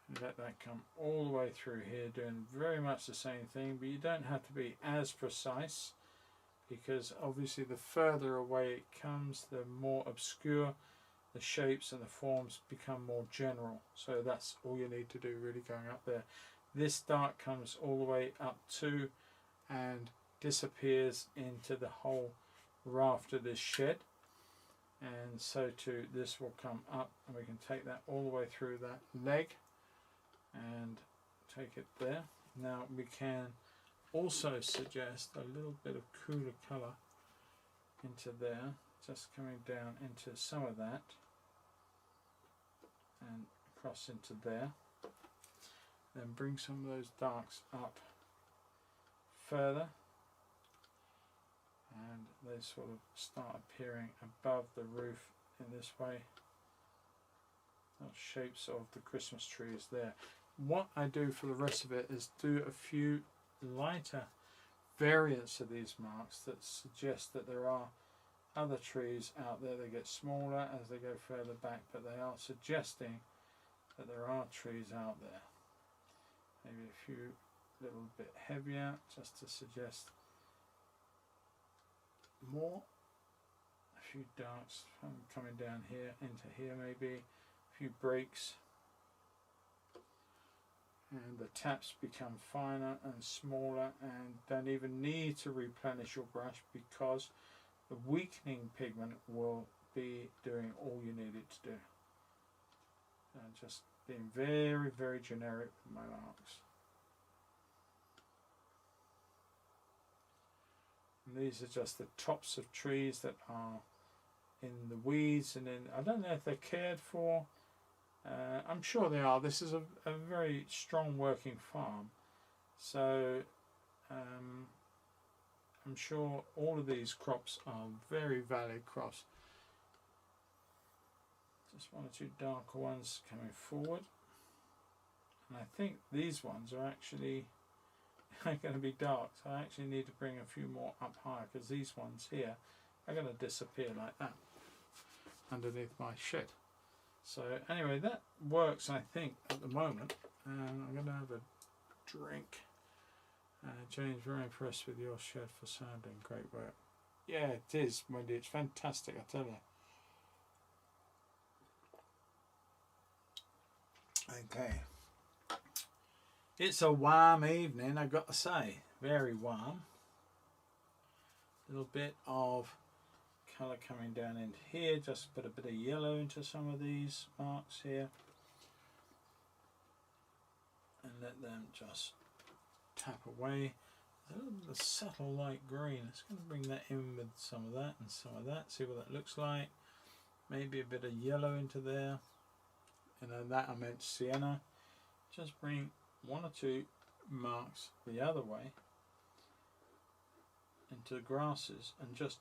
And let that come all the way through here, doing very much the same thing, but you don't have to be as precise, because obviously the further away it comes, the more obscure the shapes and the forms become more general. So that's all you need to do, really, going up there. This dark comes all the way up to and disappears into the whole raft of this shed, and so too this will come up, and we can take that all the way through that leg and take it there. Now we can also suggest a little bit of cooler colour into there, just coming down into some of that and across into there. Then bring some of those darks up further, and they sort of start appearing above the roof in this way. Those shapes of the Christmas trees there. What I do for the rest of it is do a few lighter variants of these marks that suggest that there are other trees out there. They get smaller as they go further back, but they are suggesting that there are trees out there. Maybe a few little bit heavier, just to suggest more. A few darks coming down here into here, maybe a few breaks, and the taps become finer and smaller, and don't even need to replenish your brush, because the weakening pigment will be doing all you need it to do. And just being very, very generic with my marks. And these are just the tops of trees that are in the weeds, and in, I don't know if they're cared for. I'm sure they are. This is a very strong working farm, so I'm sure all of these crops are very valid crops. Just one or two darker ones coming forward, and I think these ones are actually going to be dark, so I actually need to bring a few more up higher, because these ones here are going to disappear like that underneath my shed. So anyway, that works, I think, at the moment. I'm going to have a drink. James, very impressed with your shed for sounding. Great work. Yeah, it is, Wendy. It's fantastic, I tell you. Okay. It's a warm evening, I've got to say. Very warm. A little bit of colour coming down into here. Just put a bit of yellow into some of these marks here. And let them just tap away. A little bit of subtle light green. Let's going to bring that in with some of that and some of that. See what that looks like. Maybe a bit of yellow into there. And then that I meant sienna. Just bring one or two marks the other way into the grasses, and just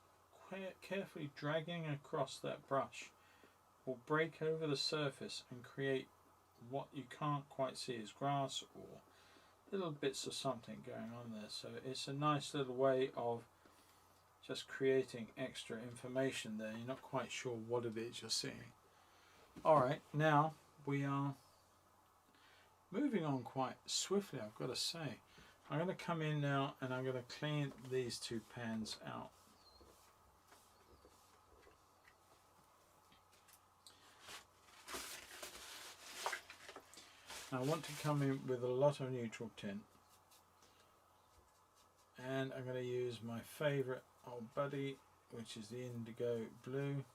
carefully dragging across that brush will break over the surface and create what you can't quite see as grass or little bits of something going on there. So it's a nice little way of just creating extra information there. You're not quite sure what it is you're seeing. Alright, now we are moving on quite swiftly, I've got to say. I'm going to come in now and I'm going to clean these two pans out. Now I want to come in with a lot of neutral tint. And I'm going to use my favourite old buddy, which is the indigo blue.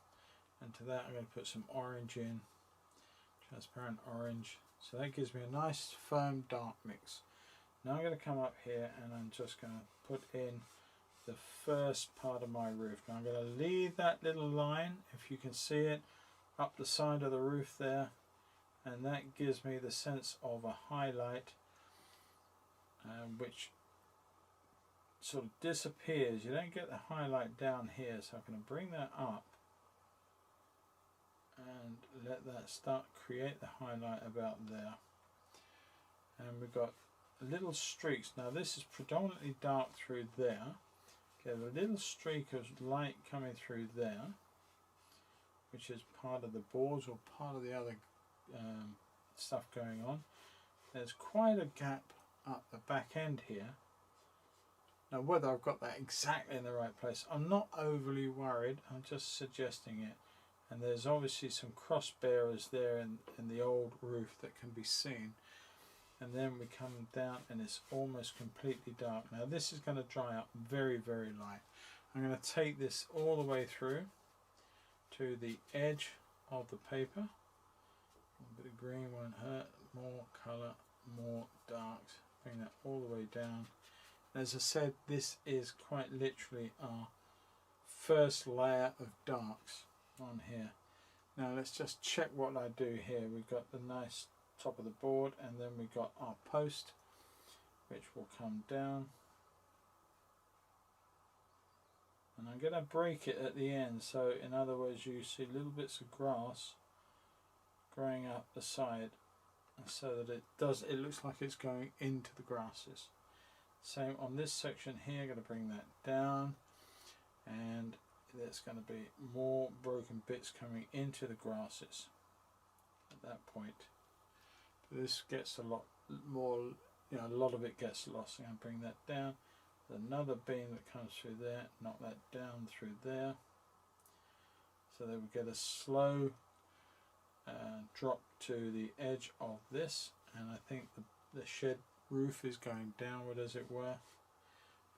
And to that I'm going to put some orange in, transparent orange. So that gives me a nice firm dark mix. Now I'm going to come up here and I'm just going to put in the first part of my roof. Now I'm going to leave that little line, if you can see it, up the side of the roof there, and that gives me the sense of a highlight which sort of disappears. You don't get the highlight down here, so I'm going to bring that up and let that start create the highlight about there. And we've got little streaks. Now this is predominantly dark through there. Get a little streak of light coming through there, which is part of the boards or part of the other stuff going on. There's quite a gap up the back end here. Now whether I've got that exactly in the right place, I'm not overly worried. I'm just suggesting it. and there's obviously some cross bearers there in the old roof that can be seen. And then we come down and it's almost completely dark. Now this is going to dry up very, very light. I'm going to take this all the way through to the edge of the paper. A bit of green won't hurt. More colour, more darks. Bring that all the way down. As I said, this is quite literally our first layer of darks on here. Now let's just check what I do here. We've got the nice top of the board, and then we've got our post, which will come down. And I'm going to break it at the end, so in other words you see little bits of grass growing up the side, so that it looks like it's going into the grasses. Same on this section here. I'm going to bring that down, and there's going to be more broken bits coming into the grasses at that point. This gets a lot more, a lot of it gets lost. I'm going to bring that down. There's another beam that comes through there, knock that down through there, so that we get a slow drop to the edge of this, and I think the shed roof is going downward, as it were,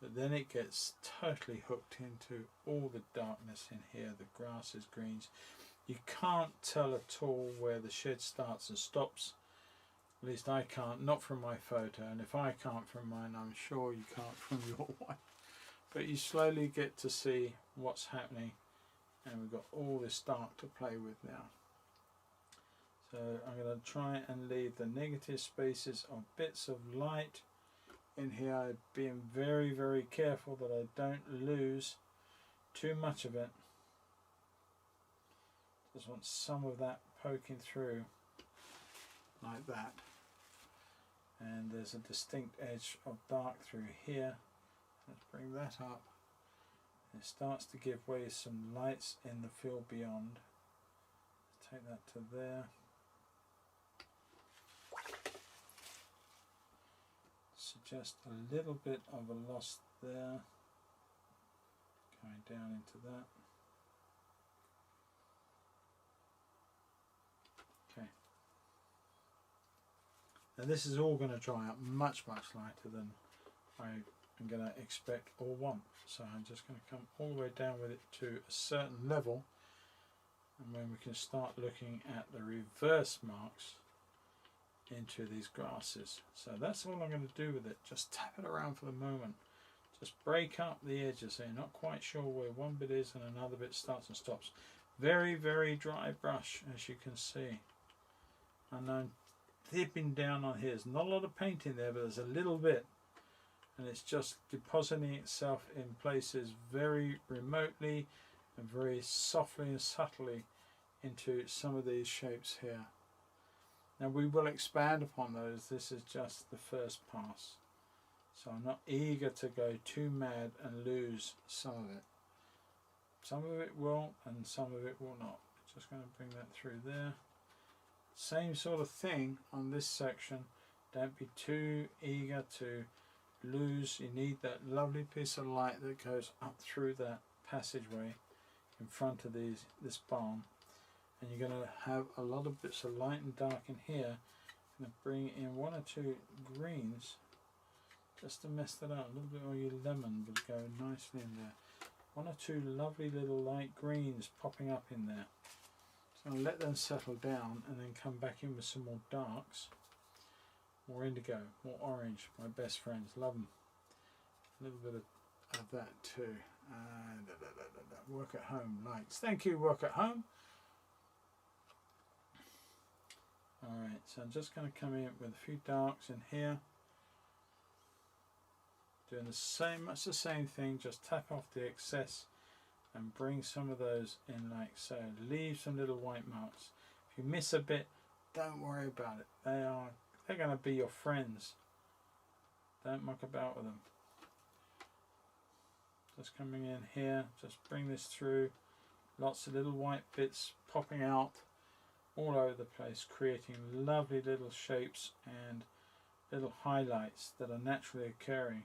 but then it gets totally hooked into all the darkness in here, the grasses, greens. You can't tell at all where the shed starts and stops. At least I can't, not from my photo, and if I can't from mine, I'm sure you can't from your one. But you slowly get to see what's happening, and we've got all this dark to play with now. So I'm going to try and leave the negative spaces of bits of light in here, being very, very careful that I don't lose too much of it. Just want some of that poking through like that. And there's a distinct edge of dark through here. Let's bring that up. It starts to give way some lights in the field beyond. Take that to there. Suggest a little bit of a loss there. Going down into that. Okay. Now this is all going to dry up much, much lighter than I am going to expect or want. So I'm just going to come all the way down with it to a certain level, and when we can start looking at the reverse marks into these grasses. So that's all I'm going to do with it. Just tap it around for the moment. Just break up the edges so you're not quite sure where one bit is and another bit starts and stops. Very, very dry brush, as you can see. And I'm dipping down on here. There's not a lot of paint in there, but there's a little bit. And it's just depositing itself in places very remotely and very softly and subtly into some of these shapes here. Now we will expand upon those. This is just the first pass. So I'm not eager to go too mad and lose some of it. Some of it will and some of it will not. Just going to bring that through there. Same sort of thing on this section. Don't be too eager to lose. You need that lovely piece of light that goes up through that passageway in front of this barn. And you're going to have a lot of bits of light and dark in here. I'm going to bring in one or two greens just to mess that up. A little bit of your lemon would go nicely in there. One or two lovely little light greens popping up in there. So I'll let them settle down and then come back in with some more darks. More indigo, more orange, my best friends, love them. A little bit of that too. Work at home lights. Thank you, work at home. Alright, so I'm just going to come in with a few darks in here. Doing the same, much the same thing, just tap off the excess and bring some of those in like so. Leave some little white marks. If you miss a bit, don't worry about it. They're going to be your friends. Don't muck about with them. Just coming in here, just bring this through. Lots of little white bits popping out all over the place, creating lovely little shapes and little highlights that are naturally occurring.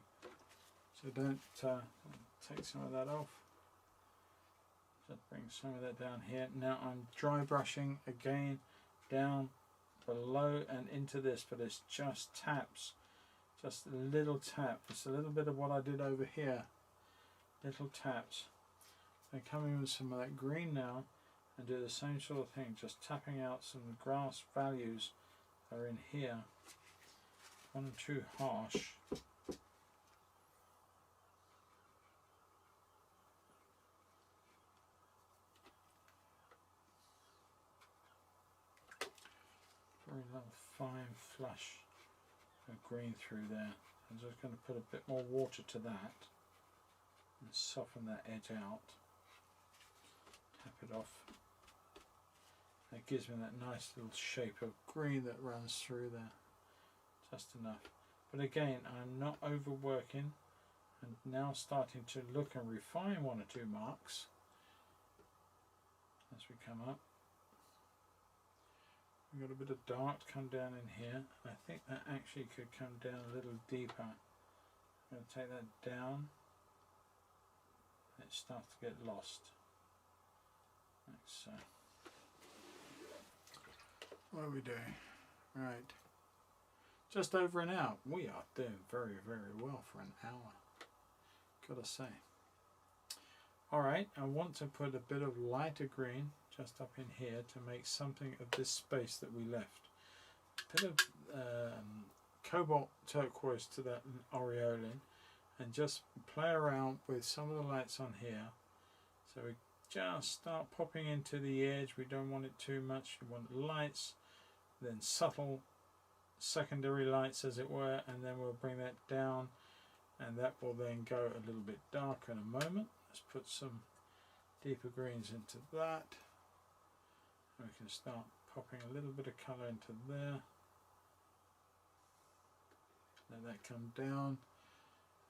So don't take some of that off. Just bring some of that down here. Now I'm dry brushing again down below and into this, but it's just taps, just a little tap. It's a little bit of what I did over here, little taps. I come in with some of that green now and do the same sort of thing, just tapping out some grass values that are in here. One too harsh. Very little fine flush of green through there. I'm just going to put a bit more water to that and soften that edge out. Tap it off. That gives me that nice little shape of green that runs through there. Just enough. But again, I'm not overworking, and now starting to look and refine one or two marks as we come up. We've got a bit of dark come down in here. I think that actually could come down a little deeper. I'm going to take that down. It starts to get lost. Like so. What are we doing? Right. Just over an hour. We are doing very, very well for an hour. Gotta say. Alright, I want to put a bit of lighter green just up in here to make something of this space that we left. A bit of cobalt turquoise to that aureolin, and just play around with some of the lights on here. So we just start popping into the edge. We don't want it too much. We want lights, then subtle secondary lights as it were, and then we'll bring that down, and that will then go a little bit darker in a moment. Let's put some deeper greens into that. We can start popping a little bit of colour into there. Let that come down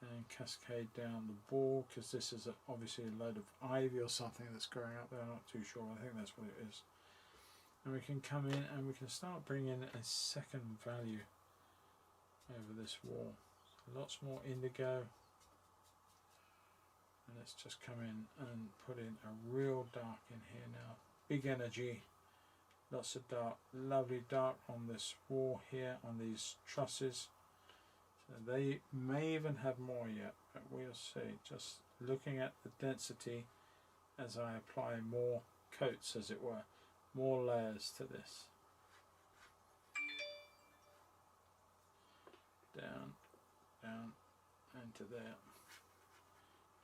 and cascade down the wall, because this is obviously a load of ivy or something that's growing up there. I'm not too sure. I think that's what it is. And we can come in and we can start bringing a second value over this wall. Lots more indigo. And let's just come in and put in a real dark in here now. Big energy. Lots of dark, lovely dark on this wall here, on these trusses. So they may even have more yet, but we'll see. Just looking at the density as I apply more coats, as it were, more layers to this. Down, down, into there.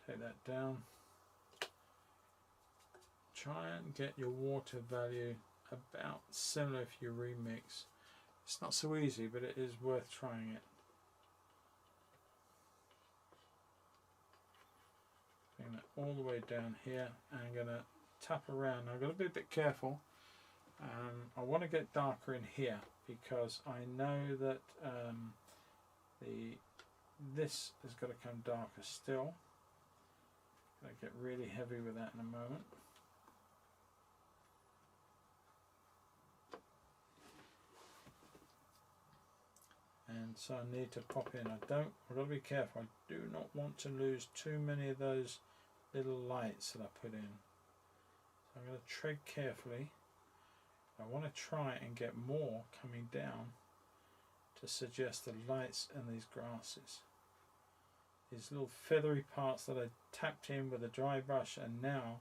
Take that down. Try and get your water value about similar if you remix. It's not so easy, but it is worth trying it. Bring that all the way down here, and I'm going to tap around. I've got to be a bit careful. I want to get darker in here because I know that this is going to come darker still. Going to get really heavy with that in a moment. And so I need to pop in. I've got to be careful. I do not want to lose too many of those little lights that I put in. So I'm going to tread carefully. I want to try and get more coming down to suggest the lights in these grasses. These little feathery parts that I tapped in with a dry brush are now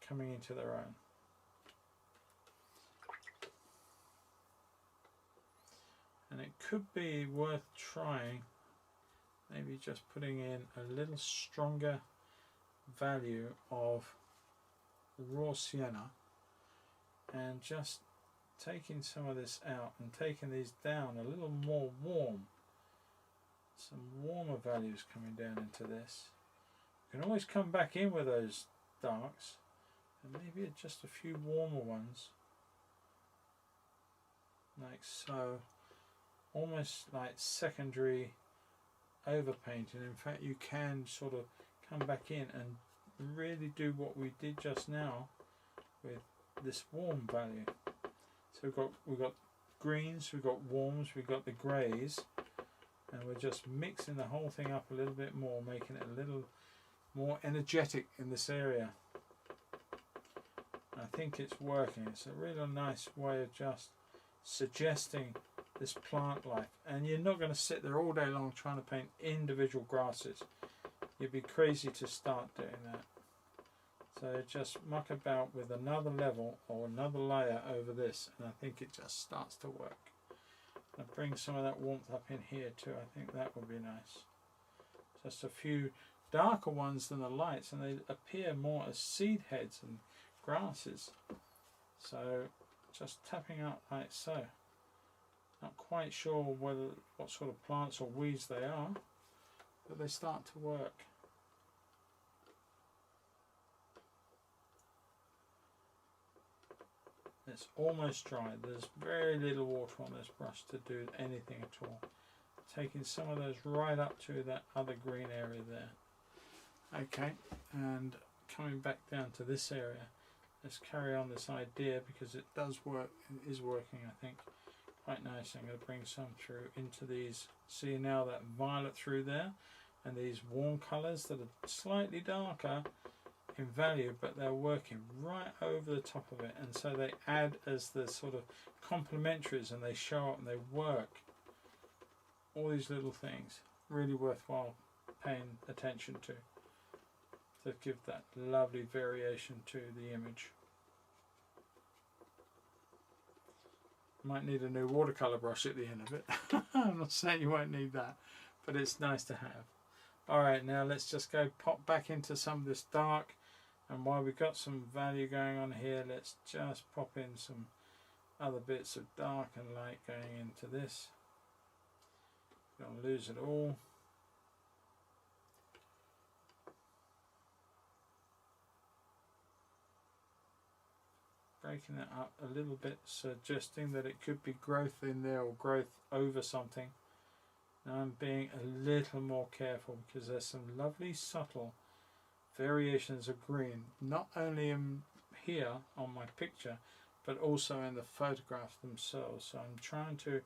coming into their own. And it could be worth trying, maybe just putting in a little stronger value of raw sienna and just taking some of this out and taking these down a little more warm. Some warmer values coming down into this. You can always come back in with those darks and maybe just a few warmer ones, like so. Almost like secondary overpainting. In fact, you can sort of come back in and really do what we did just now with this warm value. So we've got greens, we've got warms, we've got the greys, and we're just mixing the whole thing up a little bit more, making it a little more energetic in this area. I think it's working. It's a really nice way of just suggesting this plant life, and you're not going to sit there all day long trying to paint individual grasses. You'd be crazy to start doing that. So just muck about with another level or another layer over this, and I think it just starts to work. I'll bring some of that warmth up in here too. I think that would be nice. Just a few darker ones than the lights, and they appear more as seed heads and grasses. So just tapping up like so. Not quite sure what sort of plants or weeds they are, but they start to work. It's almost dry. There's very little water on this brush to do anything at all. Taking some of those right up to that other green area there. Okay, and coming back down to this area, let's carry on this idea because it does work. It is working, I think, quite nice. I'm going to bring some through into these. See now that violet through there, and these warm colours that are slightly darker in value, but they're working right over the top of it, and so they add as the sort of complementaries, and they show up and they work. All these little things really worthwhile paying attention to give that lovely variation to the image. Might need a new watercolour brush at the end of it. I'm not saying you won't need that, but it's nice to have. Alright, now let's just go pop back into some of this dark, and while we've got some value going on here, let's just pop in some other bits of dark and light going into this. Don't lose it all. Breaking that up a little bit, suggesting that it could be growth in there or growth over something. Now I'm being a little more careful because there's some lovely subtle variations of green, not only in here on my picture, but also in the photographs themselves. So I'm trying to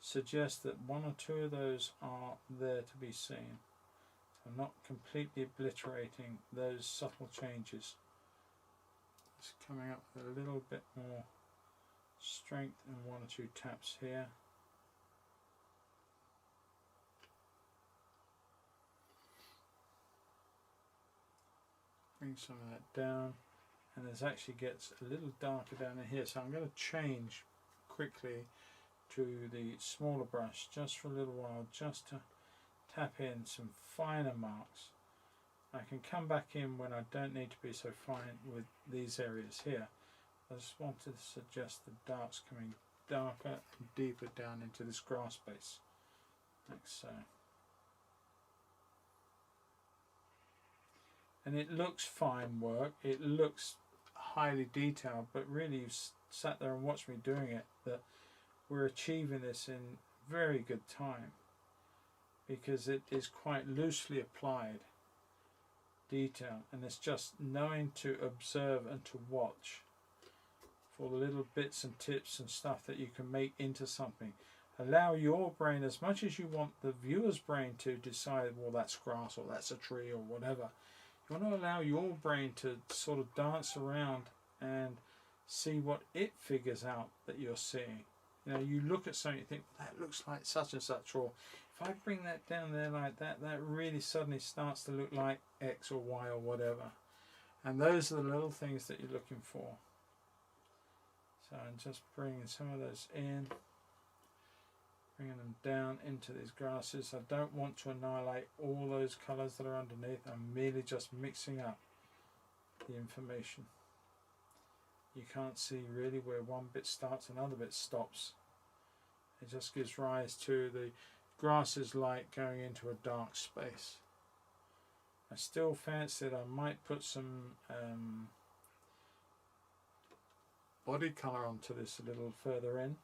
suggest that one or two of those are there to be seen. So I'm not completely obliterating those subtle changes. It's coming up with a little bit more strength and one or two taps here. Bring some of that down, and this actually gets a little darker down in here, so I'm going to change quickly to the smaller brush just for a little while, just to tap in some finer marks. I can come back in when I don't need to be so fine with these areas here. I just want to suggest the darks coming darker and deeper down into this grass base, like so. And it looks fine work, it looks highly detailed, but really you've sat there and watched me doing it, that we're achieving this in very good time because it is quite loosely applied detail, and it's just knowing to observe and to watch for the little bits and tips and stuff that you can make into something. Allow your brain, as much as you want the viewer's brain to decide, well, that's grass or that's a tree or whatever, you want to allow your brain to sort of dance around and see what it figures out that you're seeing. You know, you look at something, you think, well, that looks like such and such, or if I bring that down there like that, that really suddenly starts to look like X or Y or whatever. And those are the little things that you're looking for. So I'm just bringing some of those in, bringing them down into these grasses. I don't want to annihilate all those colours that are underneath. I'm merely just mixing up the information. You can't see really where one bit starts and another bit stops. It just gives rise to the grasses like going into a dark space. I still fancy that I might put some body colour onto this a little further in.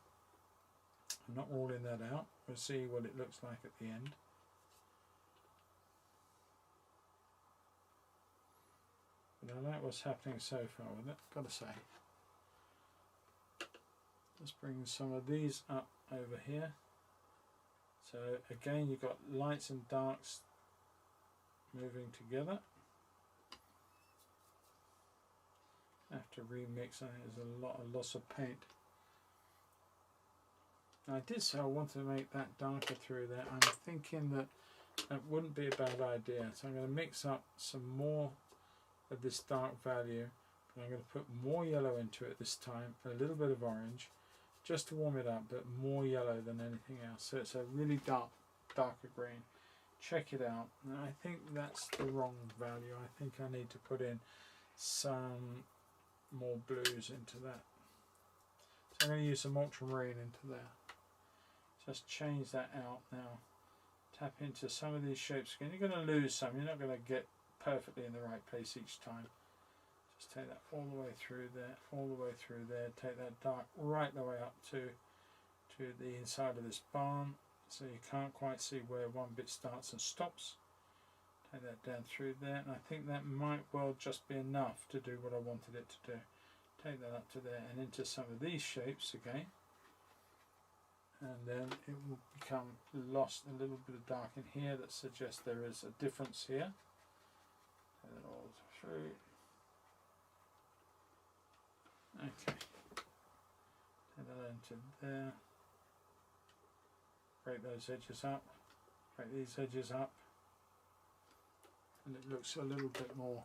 I'm not ruling that out. We'll see what it looks like at the end. But I like what's happening so far with it, gotta say. Let's bring some of these up over here. So again, you've got lights and darks moving together. Have to remix. I think there's a lot of loss of paint. I did say I wanted to make that darker through there. I'm thinking that wouldn't be a bad idea. So I'm going to mix up some more of this dark value. And I'm going to put more yellow into it this time, a little bit of orange, just to warm it up, but more yellow than anything else. So it's a really darker green. Check it out. And I think that's the wrong value. I think I need to put in some more blues into that. So I'm going to use some ultramarine into there. Just change that out now. Tap into some of these shapes again. You're going to lose some. You're not going to get perfectly in the right place each time. Just take that all the way through there, all the way through there. Take that dark right the way up to the inside of this barn, so you can't quite see where one bit starts and stops. Take that down through there, and I think that might well just be enough to do what I wanted it to do. Take that up to there and into some of these shapes again, and then it will become lost a little bit of dark in here that suggests there is a difference here. Take that all through. Okay, take that into there. Break those edges up, break these edges up, and it looks a little bit more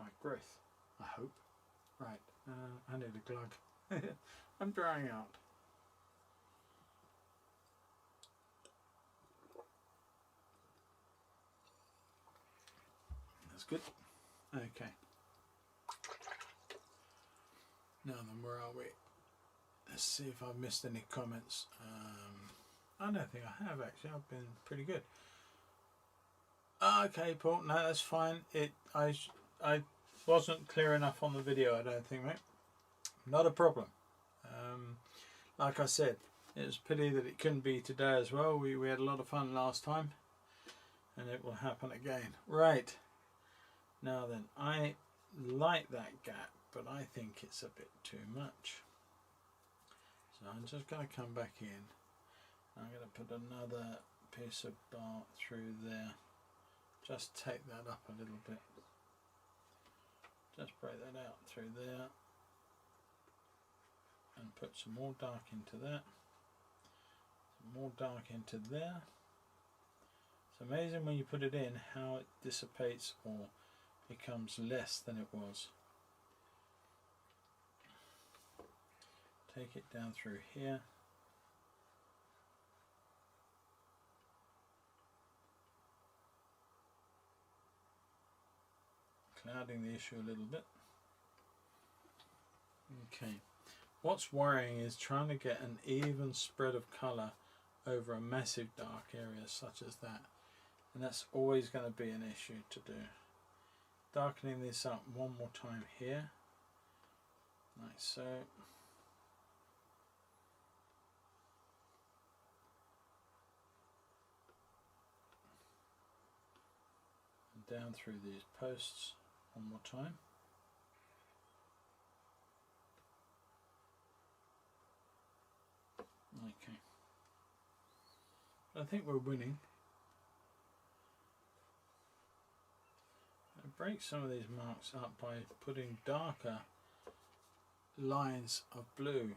like growth, I hope. Right, I need a glug. I'm drying out. That's good. Okay. Now then, where are we? Let's see if I've missed any comments. I don't think I have actually. I've been pretty good. Okay, Paul. No, that's fine. I wasn't clear enough on the video. I don't think, mate. Not a problem. Like I said, it was a pity that it couldn't be today as well. We had a lot of fun last time, and it will happen again. Right. Now then, I like that gap, but I think it's a bit too much. So I'm just going to come back in. I'm going to put another piece of bark through there. Just take that up a little bit. Just break that out through there. And put some more dark into that. Some more dark into there. It's amazing when you put it in how it dissipates or becomes less than it was. Take it down through here. Clouding the issue a little bit. Okay. What's worrying is trying to get an even spread of colour over a massive dark area such as that. And that's always going to be an issue to do. Darkening this up one more time here. Like so. Down through these posts one more time. Okay. I think we're winning. I break some of these marks up by putting darker lines of blue,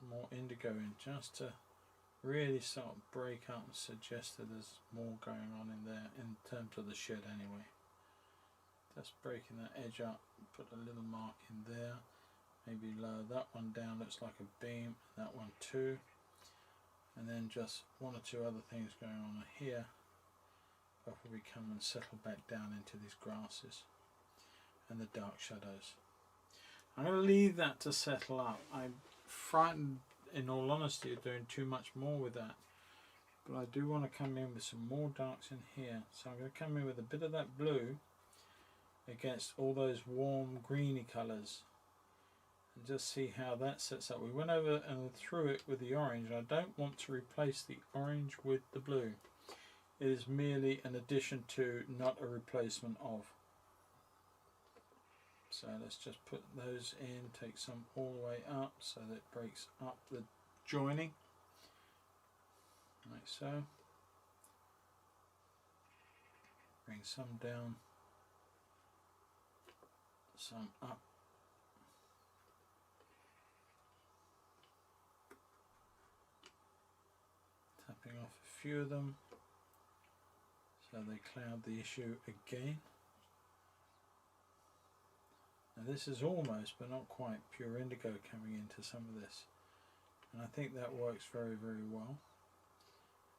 more indigo in, just to really sort of break up and suggest that there's more going on in there in terms of the shed anyway. Just breaking that edge up, put a little mark in there, maybe lower that one down, looks like a beam, that one too, and then just one or two other things going on here before we come and settle back down into these grasses and the dark shadows. I'm going to leave that to settle up. I'm frightened, in all honesty, of doing too much more with that, but I do want to come in with some more darks in here. So I'm going to come in with a bit of that blue against all those warm greeny colours and just see how that sets up. We went over and through it with the orange. I don't want to replace the orange with the blue. It is merely an addition to, not a replacement of. So let's just put those in, take some all the way up so that it breaks up the joining, like so. Bring some down some up. Tapping off a few of them so they cloud the issue again. Now this is almost but not quite pure indigo coming into some of this, and I think that works very, very well,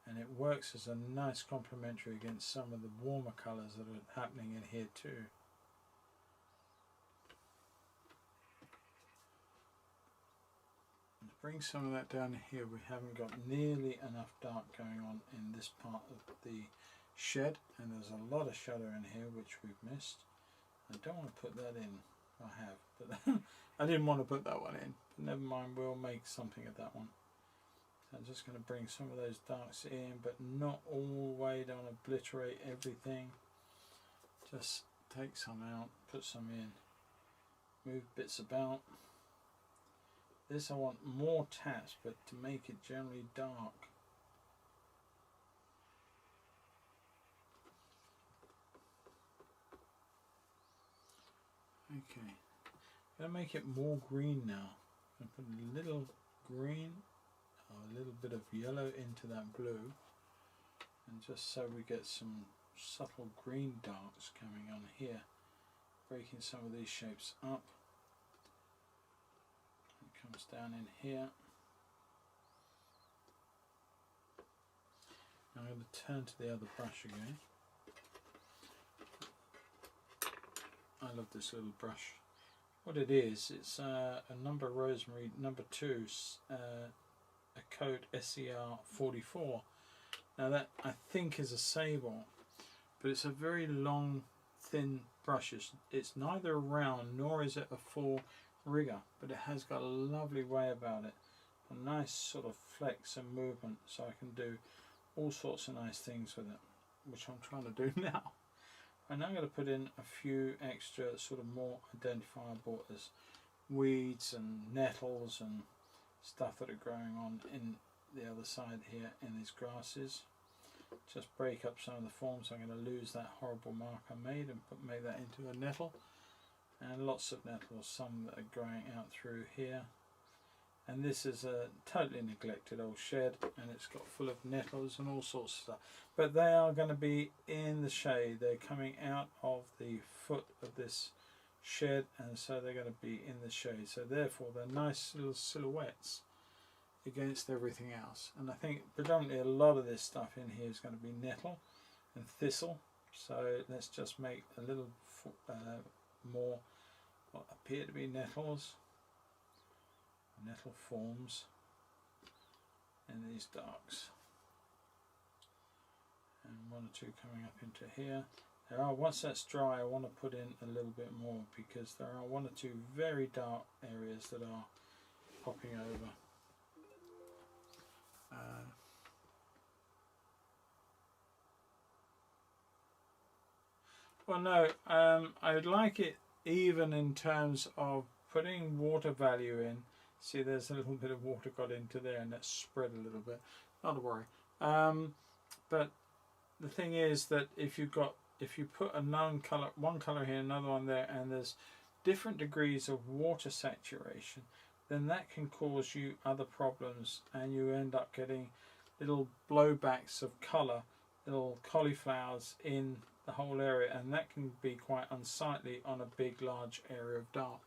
and it works as a nice complementary against some of the warmer colours that are happening in here too. Let's bring some of that down here. We haven't got nearly enough dark going on in this part of the shed, and there's a lot of shadow in here which we've missed. I don't want to put that in. I have, but I didn't want to put that one in, but never mind, we'll make something of that one. So I'm just going to bring some of those darks in, but not all the way, don't obliterate everything. Just take some out, put some in, move bits about. This I want more taps, but to make it generally dark. Okay, I'm going to make it more green now. I'm going to put a little green, a little bit of yellow into that blue, and just so we get some subtle green darks coming on here, breaking some of these shapes up. It comes down in here. I'm going to turn to the other brush again. I love this little brush. What it is, it's a Number Rosemary number 2, a code SCR 44. Now that I think is a sable, but it's a very long, thin brush. It's neither round nor is it a full rigger, but it has got a lovely way about it. A nice sort of flex and movement, so I can do all sorts of nice things with it, which I'm trying to do now. And I'm going to put in a few extra sort of more identifiable as weeds and nettles and stuff that are growing on in the other side here in these grasses. Just break up some of the forms. I'm going to lose that horrible mark I made and make that into a nettle. And lots of nettles, some that are growing out through here. And this is a totally neglected old shed, and it's got full of nettles and all sorts of stuff. But they are going to be in the shade. They're coming out of the foot of this shed, and so they're going to be in the shade. So therefore they're nice little silhouettes against everything else. And I think predominantly a lot of this stuff in here is going to be nettle and thistle. So let's just make a little more what appear to be nettles. Nettle forms in these darks, and one or two coming up into here. There are, once that's dry, I want to put in a little bit more because there are one or two very dark areas that are popping over. Well, no, I would like it even in terms of putting water value in. See, there's a little bit of water got into there, and that's spread a little bit. Not to worry. But the thing is that if you put one colour here, another one there, and there's different degrees of water saturation, then that can cause you other problems, and you end up getting little blowbacks of colour, little cauliflowers in the whole area, and that can be quite unsightly on a big, large area of dark.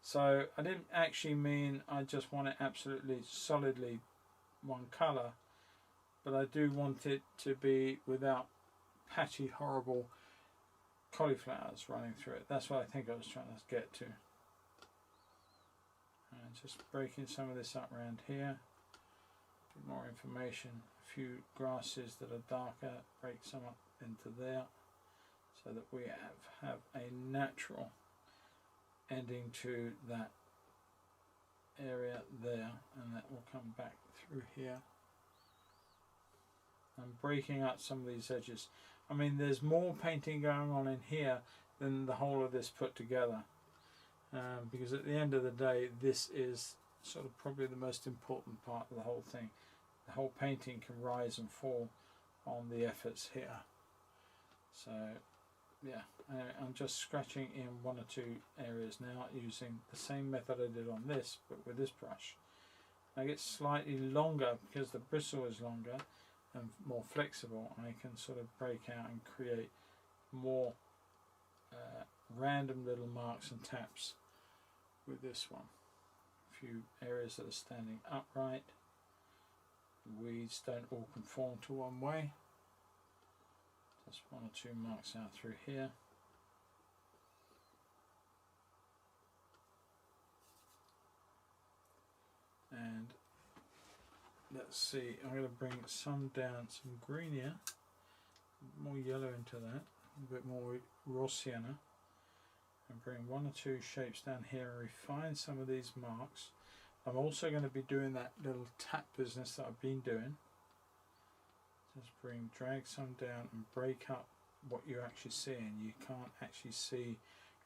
So I didn't actually mean I just want it absolutely solidly one colour, but I do want it to be without patchy, horrible cauliflowers running through it. That's what I think I was trying to get to. And just breaking some of this up around here. A bit more information. A few grasses that are darker, break some up into there, so that we have a natural ending to that area there, and that will come back through here. I'm breaking up some of these edges. I mean, there's more painting going on in here than the whole of this put together, because at the end of the day, this is sort of probably the most important part of the whole thing. The whole painting can rise and fall on the efforts here. So yeah, I'm just scratching in one or two areas now using the same method I did on this, but with this brush. I get slightly longer because the bristle is longer and more flexible. I can sort of break out and create more random little marks and taps with this one. A few areas that are standing upright. The weeds don't all conform to one way. Just one or two marks out through here. And let's see, I'm going to bring some down, some green here, more yellow into that, a bit more raw sienna, and bring one or two shapes down here and refine some of these marks. I'm also going to be doing that little tap business that I've been doing. Just drag some down and break up what you're actually seeing. You can't actually see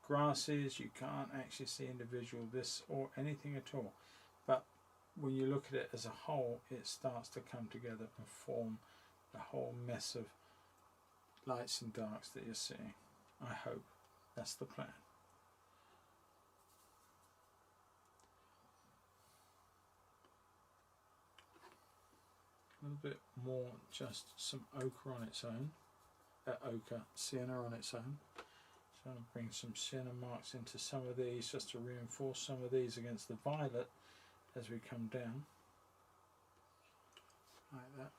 grasses, you can't actually see individual this or anything at all. But when you look at it as a whole, it starts to come together and form the whole mess of lights and darks that you're seeing. I hope that's the plan. A little bit more, just some ochre on its own, sienna on its own. So I'm going to bring some sienna marks into some of these just to reinforce some of these against the violet as we come down, like that.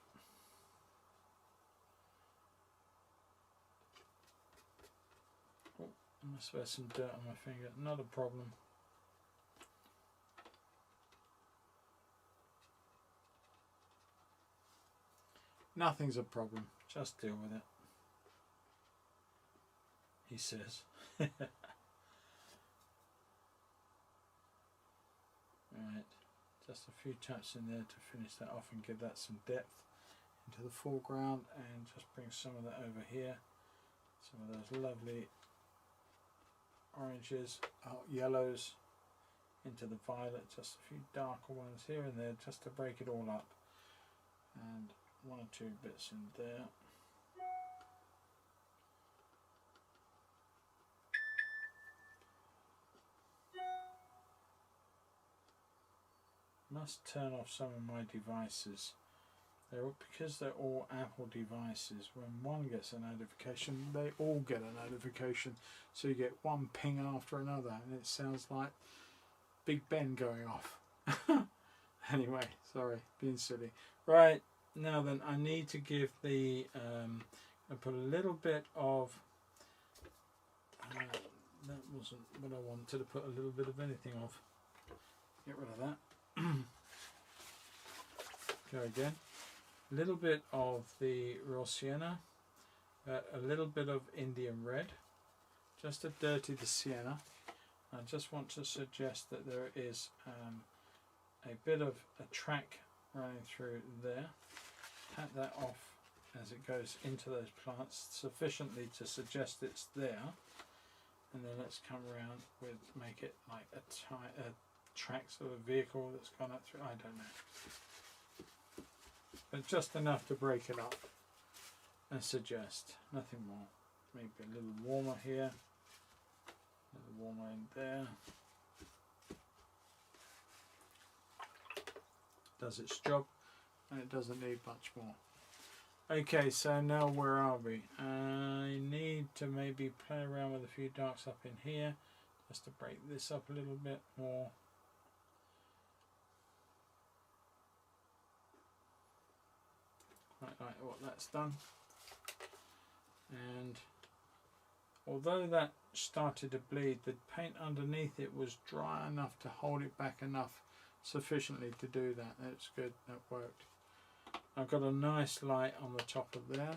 Oh, I must have had some dirt on my finger, not a problem. Nothing's a problem, just deal with it, he says. Right, just a few taps in there to finish that off and give that some depth into the foreground, and just bring some of that over here, some of those lovely oranges, yellows into the violet, just a few darker ones here and there just to break it all up, and one or two bits in there. Must turn off some of my devices. Because they're all Apple devices, when one gets a notification, they all get a notification. So you get one ping after another, and it sounds like Big Ben going off. Anyway, sorry, being silly. Right, now then, I need to give the, I put a little bit of, that wasn't what I wanted to put a little bit of anything of. Get rid of that. Go again. A little bit of the raw sienna, a little bit of Indian red, just to dirty the sienna. I just want to suggest that there is a bit of a track running through there. Tap that off as it goes into those plants sufficiently to suggest it's there, and then let's come around with, make it like a tracks of a vehicle that's gone up through, I don't know, but just enough to break it up and suggest, nothing more. Maybe a little warmer here, a little warmer in there. Does its job, and it doesn't need much more. Okay, so now where are we? I need to maybe play around with a few darks up in here just to break this up a little bit more. Quite like what that's done. And although that started to bleed, the paint underneath it was dry enough to hold it back enough sufficiently to do that. That's good, that worked. I've got a nice light on the top of there.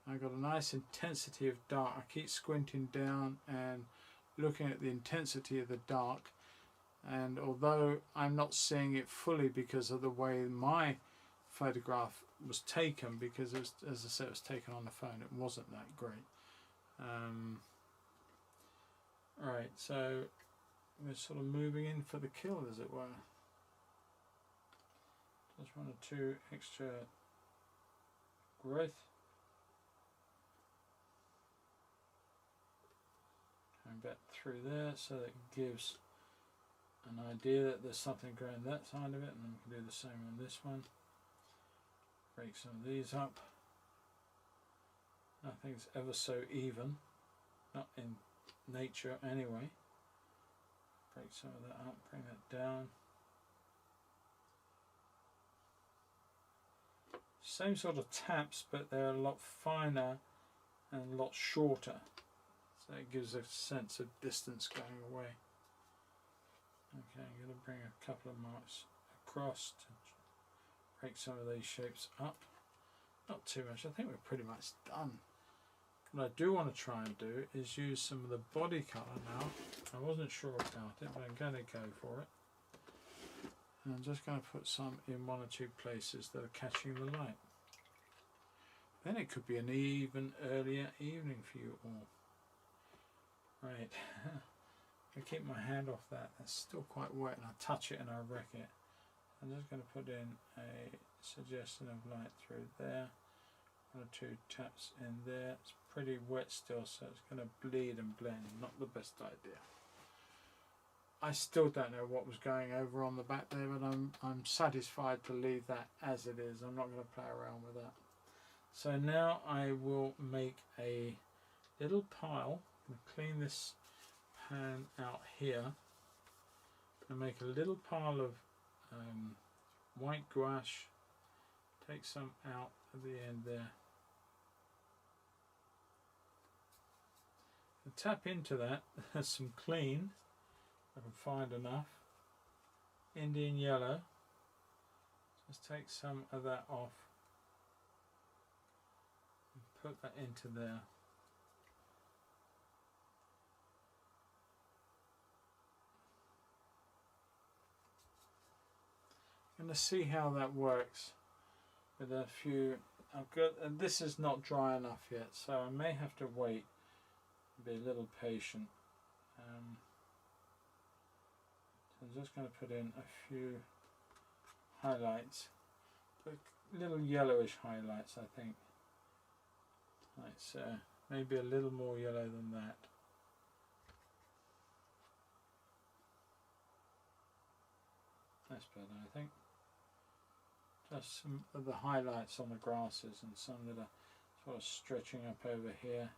I've got a nice intensity of dark. I keep squinting down and looking at the intensity of the dark, and although I'm not seeing it fully because of the way my photograph was taken, because it was, as I said, it was taken on the phone, it wasn't that great. Right, so we're sort of moving in for the kill, as it were. Just one or two extra growth. bit through there so that it gives an idea that there's something going that side of it, and then we can do the same on this one. Break some of these up. Nothing's ever so even, not in nature anyway. Break some of that up, bring that down. Same sort of taps, but they're a lot finer and a lot shorter, so it gives a sense of distance going away. Okay, I'm going to bring a couple of marks across to break some of these shapes up. Not too much, I think we're pretty much done. What I do want to try and do is use some of the body colour now. I wasn't sure about it, but I'm going to go for it. And I'm just going to put some in one or two places that are catching the light. Then it could be an even earlier evening for you all. Right, I keep my hand off that. That's still quite wet, and I touch it and I wreck it. I'm just going to put in a suggestion of light through there. One or two taps in there. It's pretty wet still, so it's going to bleed and blend. Not the best idea. I still don't know what was going over on the back there, but I'm satisfied to leave that as it is. I'm not going to play around with that. So now I will make a little pile. I'm going to clean this pan out here and make a little pile of white gouache. Take some out at the end there. And tap into that. There's some clean, if I can find enough, Indian yellow. Just take some of that off and put that into there. I'm going to see how that works with a few. I've got, and this is not dry enough yet, so I may have to wait and be a little patient. So I'm just going to put in a few highlights, but little yellowish highlights, I think. Like so, maybe a little more yellow than that. That's better, I think. Just some of the highlights on the grasses and some that are sort of stretching up over here.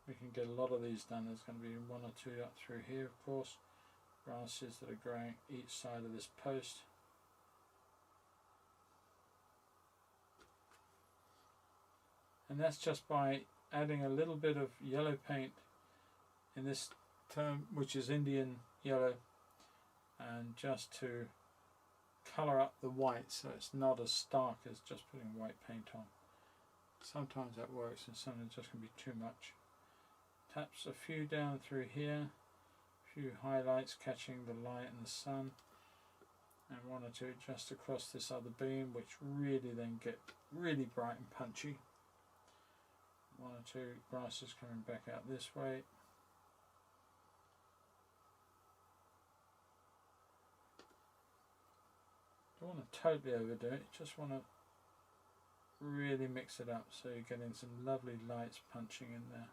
We can get a lot of these done. There's going to be one or two up through here, of course. Grasses that are growing each side of this post. And that's just by adding a little bit of yellow paint in this term, which is Indian yellow, and just to colour up the white so it's not as stark as just putting white paint on. Sometimes that works, and sometimes just can be too much. Taps a few down through here, a few highlights catching the light and the sun, and one or two just across this other beam, which really then get really bright and punchy. One or two grasses coming back out this way. Don't want to totally overdo it, just want to really mix it up so you're getting some lovely lights punching in there.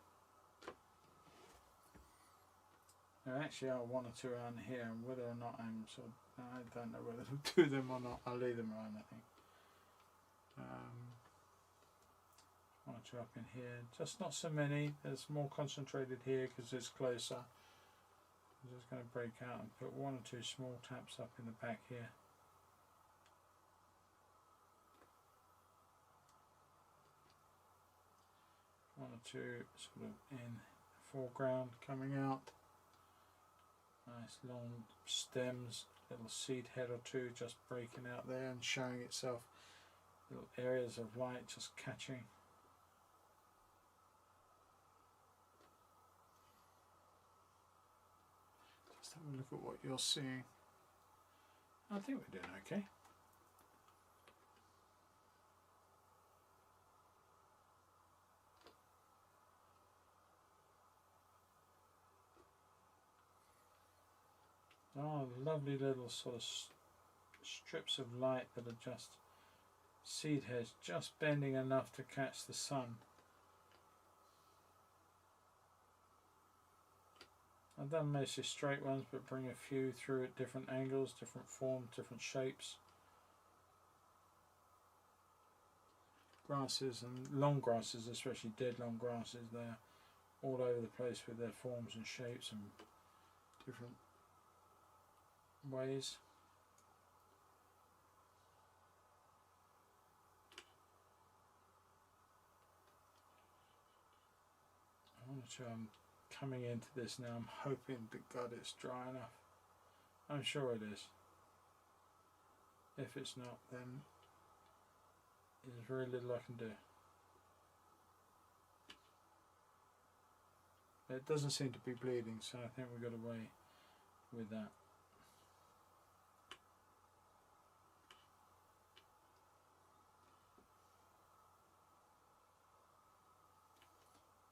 There actually are one or two around here, and whether or not I don't know whether to do them or not. I'll leave them around, I think. One or two up in here, just not so many. There's more concentrated here because it's closer. I'm just going to break out and put one or two small taps up in the back here. One or two sort of in the foreground coming out. Nice long stems, little seed head or two just breaking out there and showing itself. Little areas of light just catching. Just have a look at what you're seeing. I think we're doing okay. are lovely little sort of strips of light that are just seed heads, just bending enough to catch the sun. I've done mostly straight ones, but bring a few through at different angles, different forms, different shapes. Grasses and long grasses, especially dead long grasses, they're all over the place with their forms and shapes and different ways. I want to I'm coming into this now. I'm hoping to God it's dry enough. I'm sure it is. If it's not, then there's very little I can do. It doesn't seem to be bleeding, so I think we got away with that.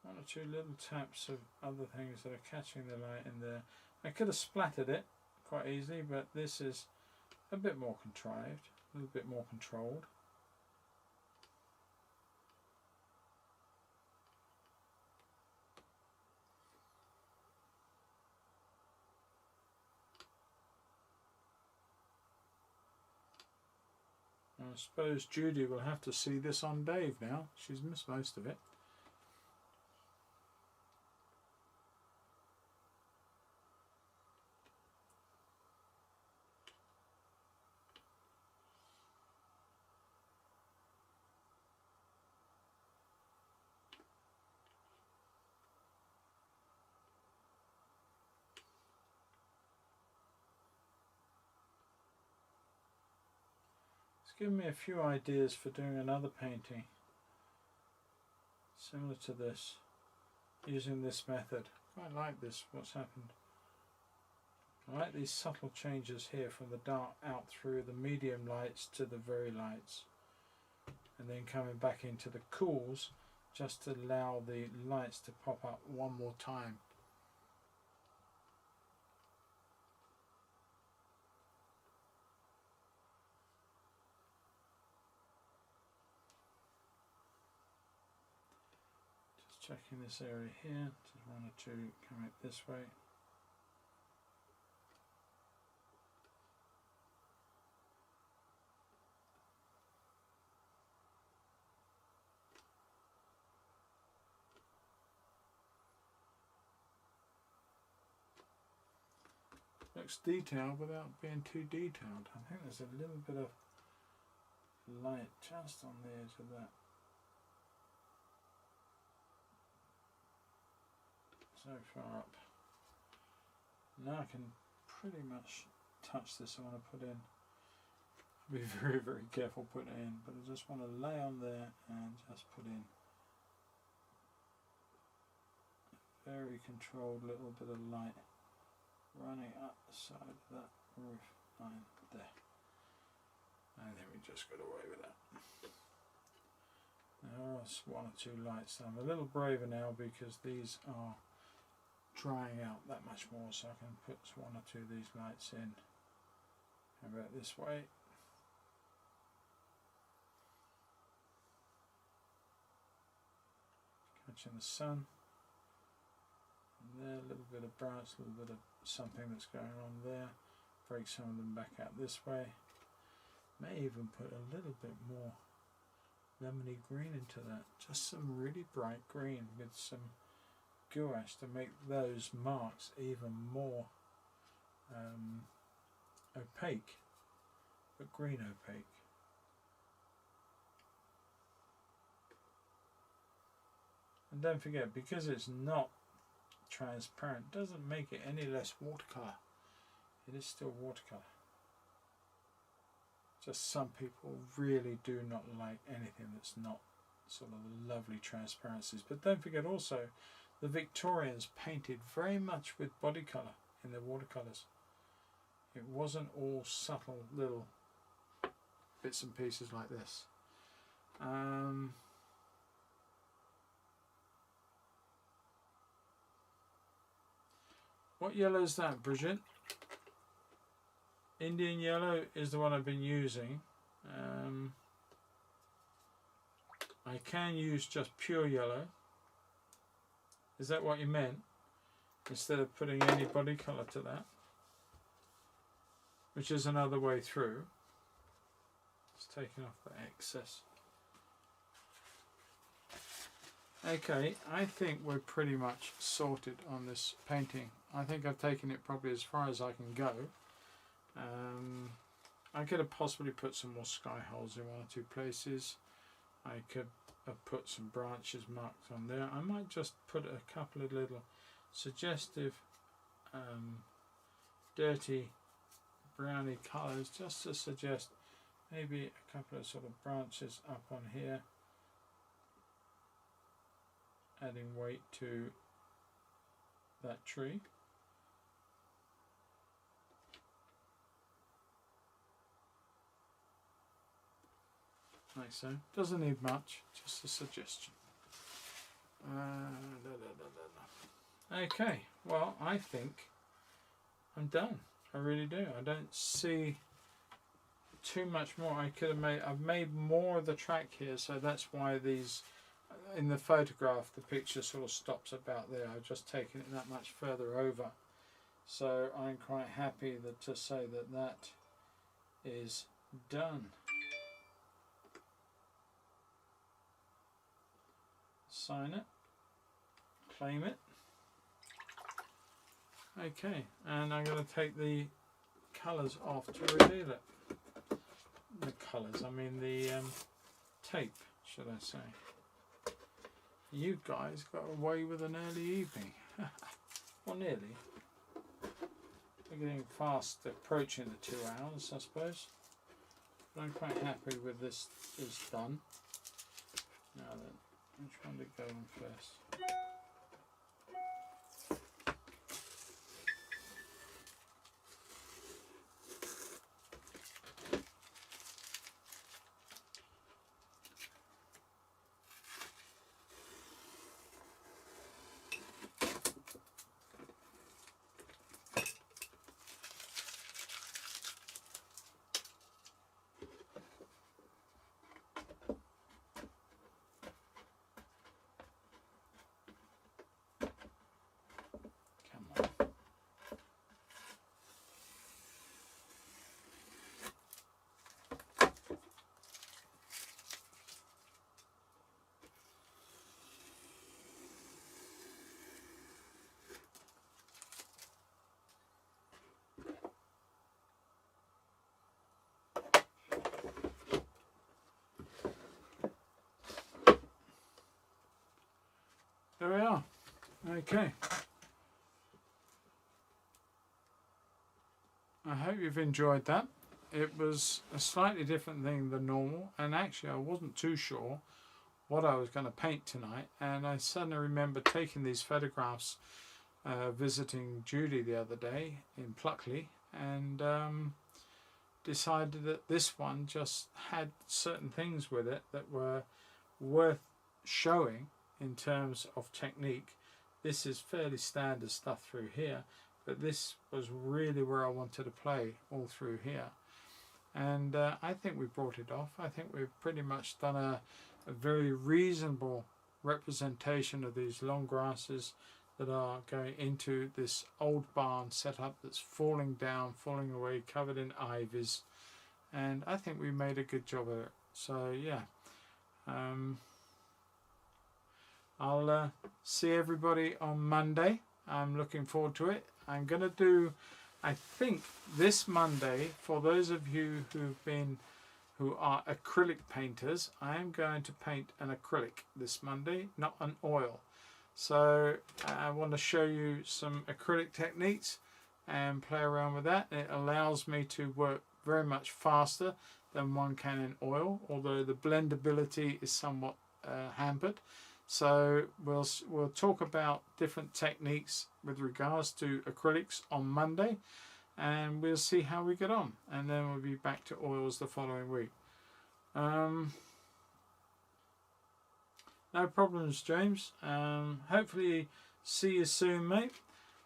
One or two little taps of other things that are catching the light in there. I could have splattered it quite easily, but this is a bit more contrived, a little bit more controlled. I suppose Judy will have to see this on Dave now. She's missed most of it. Give me a few ideas for doing another painting similar to this, using this method. Quite like this, what's happened. I like these subtle changes here from the dark out through the medium lights to the very lights, and then coming back into the cools just to allow the lights to pop up one more time. Checking this area here, just wanted to come it this way. Looks detailed without being too detailed. I think there's a little bit of light just on the edge of that. So far up. Now I can pretty much touch this. I want to put in. Be very, very careful putting it in, but I just want to lay on there and just put in a very controlled little bit of light running up the side of that roof line there. I think we just got away with that. Now there's one or two lights. I'm a little braver now because these are drying out that much more, so I can put one or two of these lights in. How about this way? Catching the sun. And there, a little bit of browns, a little bit of something that's going on there. Break some of them back out this way. May even put a little bit more lemony green into that. Just some really bright green with some gouache to make those marks even more opaque, but green opaque. And don't forget, because it's not transparent, doesn't make it any less watercolour. It is still watercolour. Just some people really do not like anything that's not sort of lovely transparencies. But don't forget also, the Victorians painted very much with body colour in their watercolours. It wasn't all subtle little bits and pieces like this. What yellow is that, Bridget? Indian yellow is the one I've been using. I can use just pure yellow. Is that what you meant? Instead of putting any body colour to that, which is another way through. Just taking off the excess. Okay, I think we're pretty much sorted on this painting. I think I've taken it probably as far as I can go. I could have possibly put some more sky holes in one or two places. I could have put some branches marked on there. I might just put a couple of little suggestive dirty browny colours just to suggest maybe a couple of sort of branches up on here, adding weight to that tree. Like so. Doesn't need much, just a suggestion. Okay, well, I think I'm done. I really do. I don't see too much more I could have made. I've made more of the track here, so that's why these, in the photograph, the picture sort of stops about there. I've just taken it that much further over. So I'm quite happy to say that that is done. Sign it, claim it. Okay, and I'm going to take the colours off to reveal it. The colours, I mean the tape, should I say. You guys got away with an early evening. Well, nearly. We're getting fast approaching the 2 hours, I suppose. But I'm quite happy with this is done. Now then. Which one did go on first? There we are. Okay. I hope you've enjoyed that. It was a slightly different thing than normal, and actually I wasn't too sure what I was going to paint tonight, and I suddenly remembered taking these photographs visiting Judy the other day in Pluckley, and decided that this one just had certain things with it that were worth showing in terms of technique. This is fairly standard stuff through here, but this was really where I wanted to play all through here, and I think we brought it off. I think we've pretty much done a very reasonable representation of these long grasses that are going into this old barn setup that's falling down, falling away, covered in ivies, and I think we made a good job of it. So yeah, I'll see everybody on Monday. I'm looking forward to it. I'm going to do, I think, this Monday, for those of you who are acrylic painters, I am going to paint an acrylic this Monday, not an oil. So I want to show you some acrylic techniques and play around with that. It allows me to work very much faster than one can in oil, although the blendability is somewhat hampered. So we'll talk about different techniques with regards to acrylics on Monday, and we'll see how we get on, and then we'll be back to oils the following week. No problems, James. Hopefully see you soon, mate.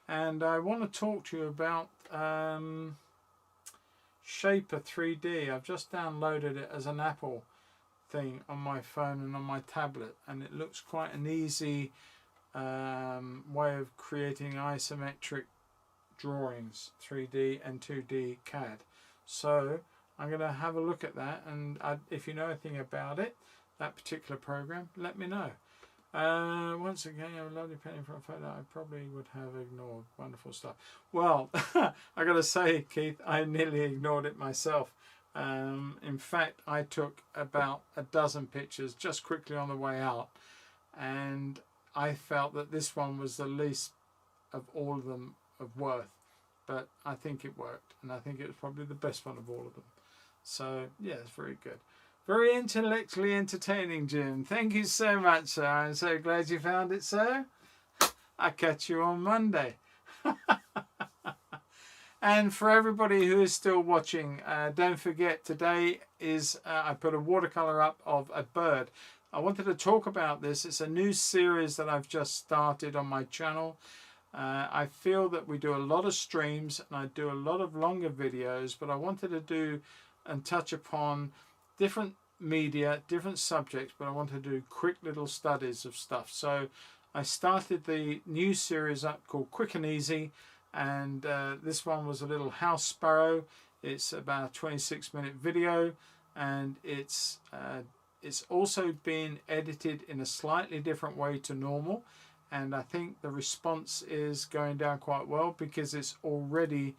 And I want to talk to you about Shaper 3D. I've just downloaded it as an Apple thing on my phone and on my tablet, and it looks quite an easy way of creating isometric drawings, 3D and 2D CAD. So I'm going to have a look at that, and if you know anything about it, that particular program, let me know. Once again, a lovely painting for a photo I probably would have ignored. Wonderful stuff. Well, I got to say, Keith, I nearly ignored it myself. In fact, I took about a dozen pictures just quickly on the way out, and I felt that this one was the least of all of them of worth, but I think it worked, and I think it was probably the best one of all of them. So yeah, it's very good. Very intellectually entertaining, Jim. Thank you so much, sir. I'm so glad you found it, sir. I'll catch you on Monday. And for everybody who is still watching, don't forget, today is I put a watercolour up of a bird. I wanted to talk about this. It's a new series that I've just started on my channel. I feel that we do a lot of streams and I do a lot of longer videos, but I wanted to do and touch upon different media, different subjects, but I wanted to do quick little studies of stuff. So I started the new series up called Quick and Easy, and this one was a little house sparrow. It's about a 26-minute video, and it's also been edited in a slightly different way to normal, and I think the response is going down quite well, because it's already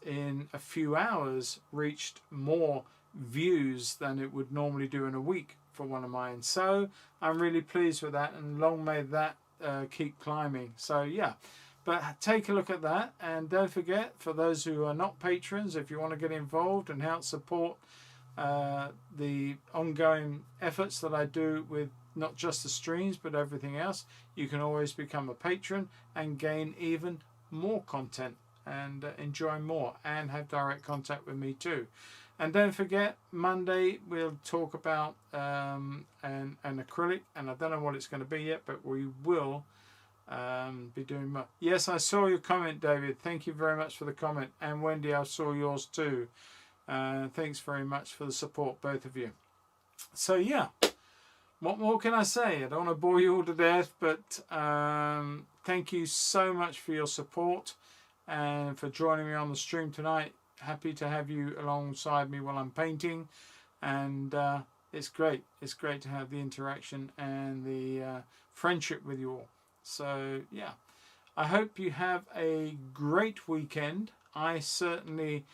in a few hours reached more views than it would normally do in a week for one of mine. So I'm really pleased with that, and long may that keep climbing. So yeah, but take a look at that, and don't forget, for those who are not patrons, if you want to get involved and help support the ongoing efforts that I do with not just the streams but everything else, you can always become a patron and gain even more content and enjoy more and have direct contact with me too. And don't forget, Monday we'll talk about an acrylic, and I don't know what it's going to be yet, but we will be doing more. Yes, I saw your comment, David. Thank you very much for the comment. And Wendy, I saw yours too. Thanks very much for the support, both of you. So yeah, what more can I say? I don't want to bore you all to death, but thank you so much for your support and for joining me on the stream tonight. Happy to have you alongside me while I'm painting, and it's great. It's great to have the interaction and the friendship with you all. So yeah, I hope you have a great weekend. I certainly,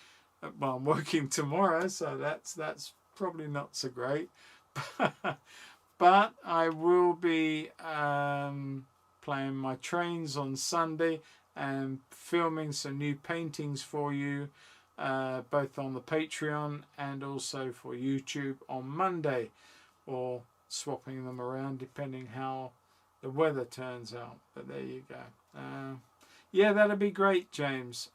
well, I'm working tomorrow, so that's probably not so great. But I will be playing my trains on Sunday and filming some new paintings for you, both on the Patreon and also for YouTube on Monday, or swapping them around depending how the weather turns out. But there you go. Yeah, that'd be great, James.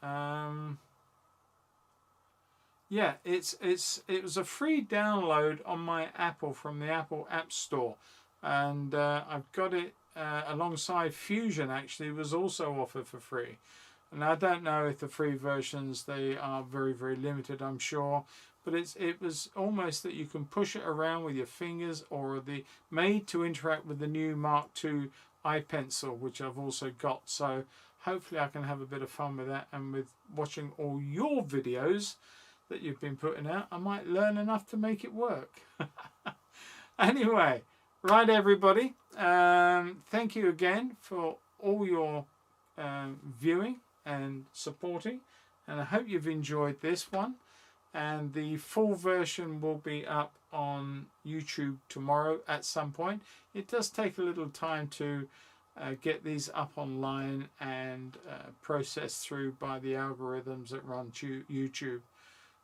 Yeah, it was a free download on my Apple from the Apple App Store, and I've got it alongside Fusion. Actually, was also offered for free. And I don't know if the free versions, they are very, very limited, I'm sure. But it was almost that you can push it around with your fingers, or made to interact with the new Mark II iPencil, which I've also got. So hopefully I can have a bit of fun with that, and with watching all your videos that you've been putting out, I might learn enough to make it work. Anyway, right, everybody. Thank you again for all your viewing and supporting, and I hope you've enjoyed this one, and the full version will be up on YouTube tomorrow at some point. It does take a little time to get these up online and processed through by the algorithms that run YouTube.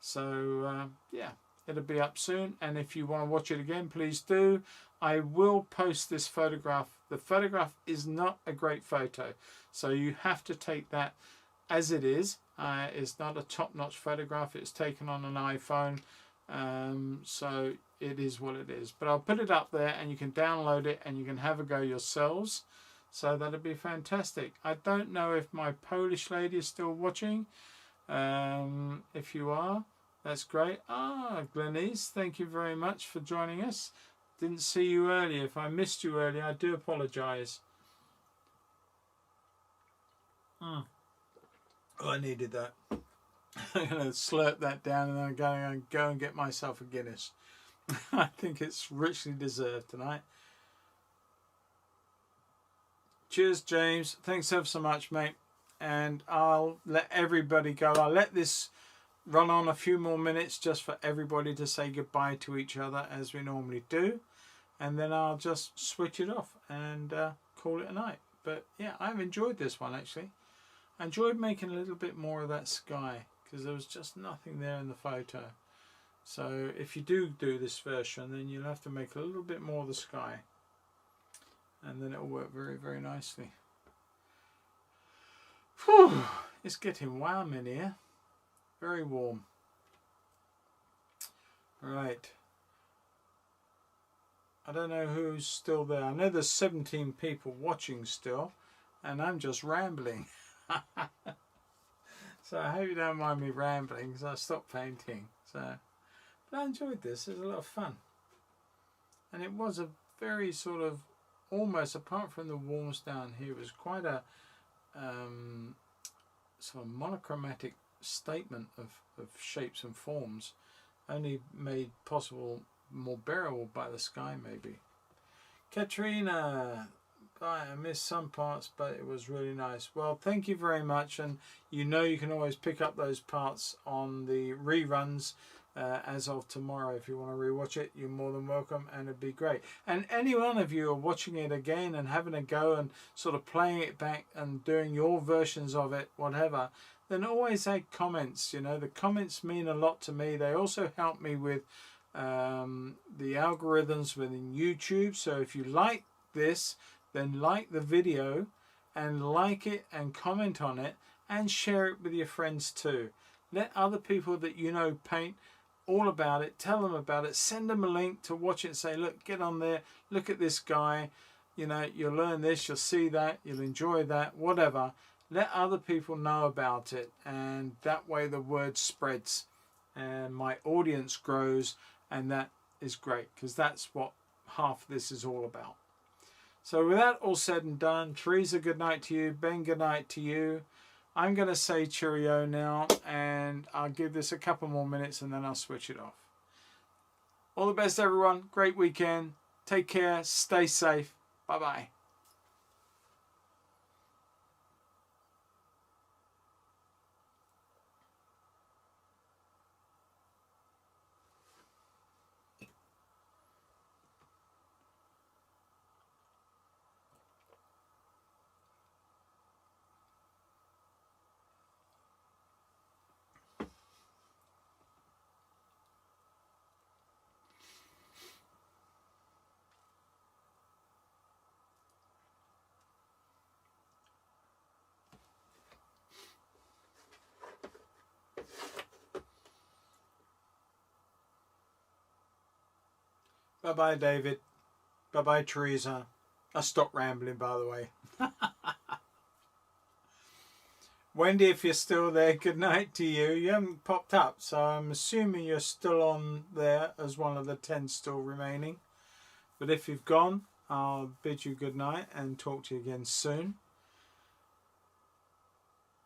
So yeah, it'll be up soon, and if you want to watch it again, please do. I will post this photograph. The photograph is not a great photo, so you have to take that as it is. It's not a top-notch photograph. It's taken on an iPhone, so it is what it is. But I'll put it up there, and you can download it, and you can have a go yourselves. So that'll be fantastic. I don't know if my Polish lady is still watching. If you are, that's great. Glenise, thank you very much for joining us. Didn't see you earlier. If I missed you earlier, I do apologise. Oh, I needed that. I'm going to slurp that down and then I'm going to go and get myself a Guinness. I think it's richly deserved tonight. Cheers, James. Thanks ever so much, mate. And I'll let everybody go. I'll let this run on a few more minutes just for everybody to say goodbye to each other as we normally do. And then I'll just switch it off and call it a night. But yeah, I've enjoyed this one actually. I enjoyed making a little bit more of that sky because there was just nothing there in the photo. So if you do this version, then you'll have to make a little bit more of the sky. And then it'll work very, very nicely. Whew, it's getting warm in here. Very warm. Right. I don't know who's still there. I know there's 17 people watching still, and I'm just rambling. So I hope you don't mind me rambling because I stopped painting. But I enjoyed this. It was a lot of fun. And it was a very sort of, almost apart from the warms down here, it was quite a sort of monochromatic statement of shapes and forms, only made possible, more bearable by the sky maybe. Katrina, I missed some parts, but it was really nice. Well, thank you very much, and you know you can always pick up those parts on the reruns as of tomorrow. If you want to rewatch it, you're more than welcome, and it'd be great. And any one of you are watching it again and having a go and sort of playing it back and doing your versions of it, whatever, then always add comments. You know, the comments mean a lot to me. They also help me with the algorithms within YouTube. So if you like this, then like the video and like it and comment on it and share it with your friends too. Let other people that you know paint all about it, tell them about it, send them a link to watch it and say, look, get on there, look at this guy, you know, you'll learn this, you'll see that, you'll enjoy that, whatever. Let other people know about it, and that way the word spreads and my audience grows, and that is great because that's what half of this is all about. So with that all said and done, Teresa, good night to you. Ben, good night to you. I'm going to say cheerio now, and I'll give this a couple more minutes and then I'll switch it off. All the best, everyone. Great weekend. Take care. Stay safe. Bye-bye. Bye-bye, David. Bye-bye, Teresa. I stopped rambling, by the way. Wendy, if you're still there, good night to you. You haven't popped up, so I'm assuming you're still on there as one of the 10 still remaining. But if you've gone, I'll bid you good night and talk to you again soon.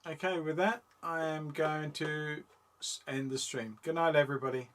Okay, with that, I am going to end the stream. Good night, everybody.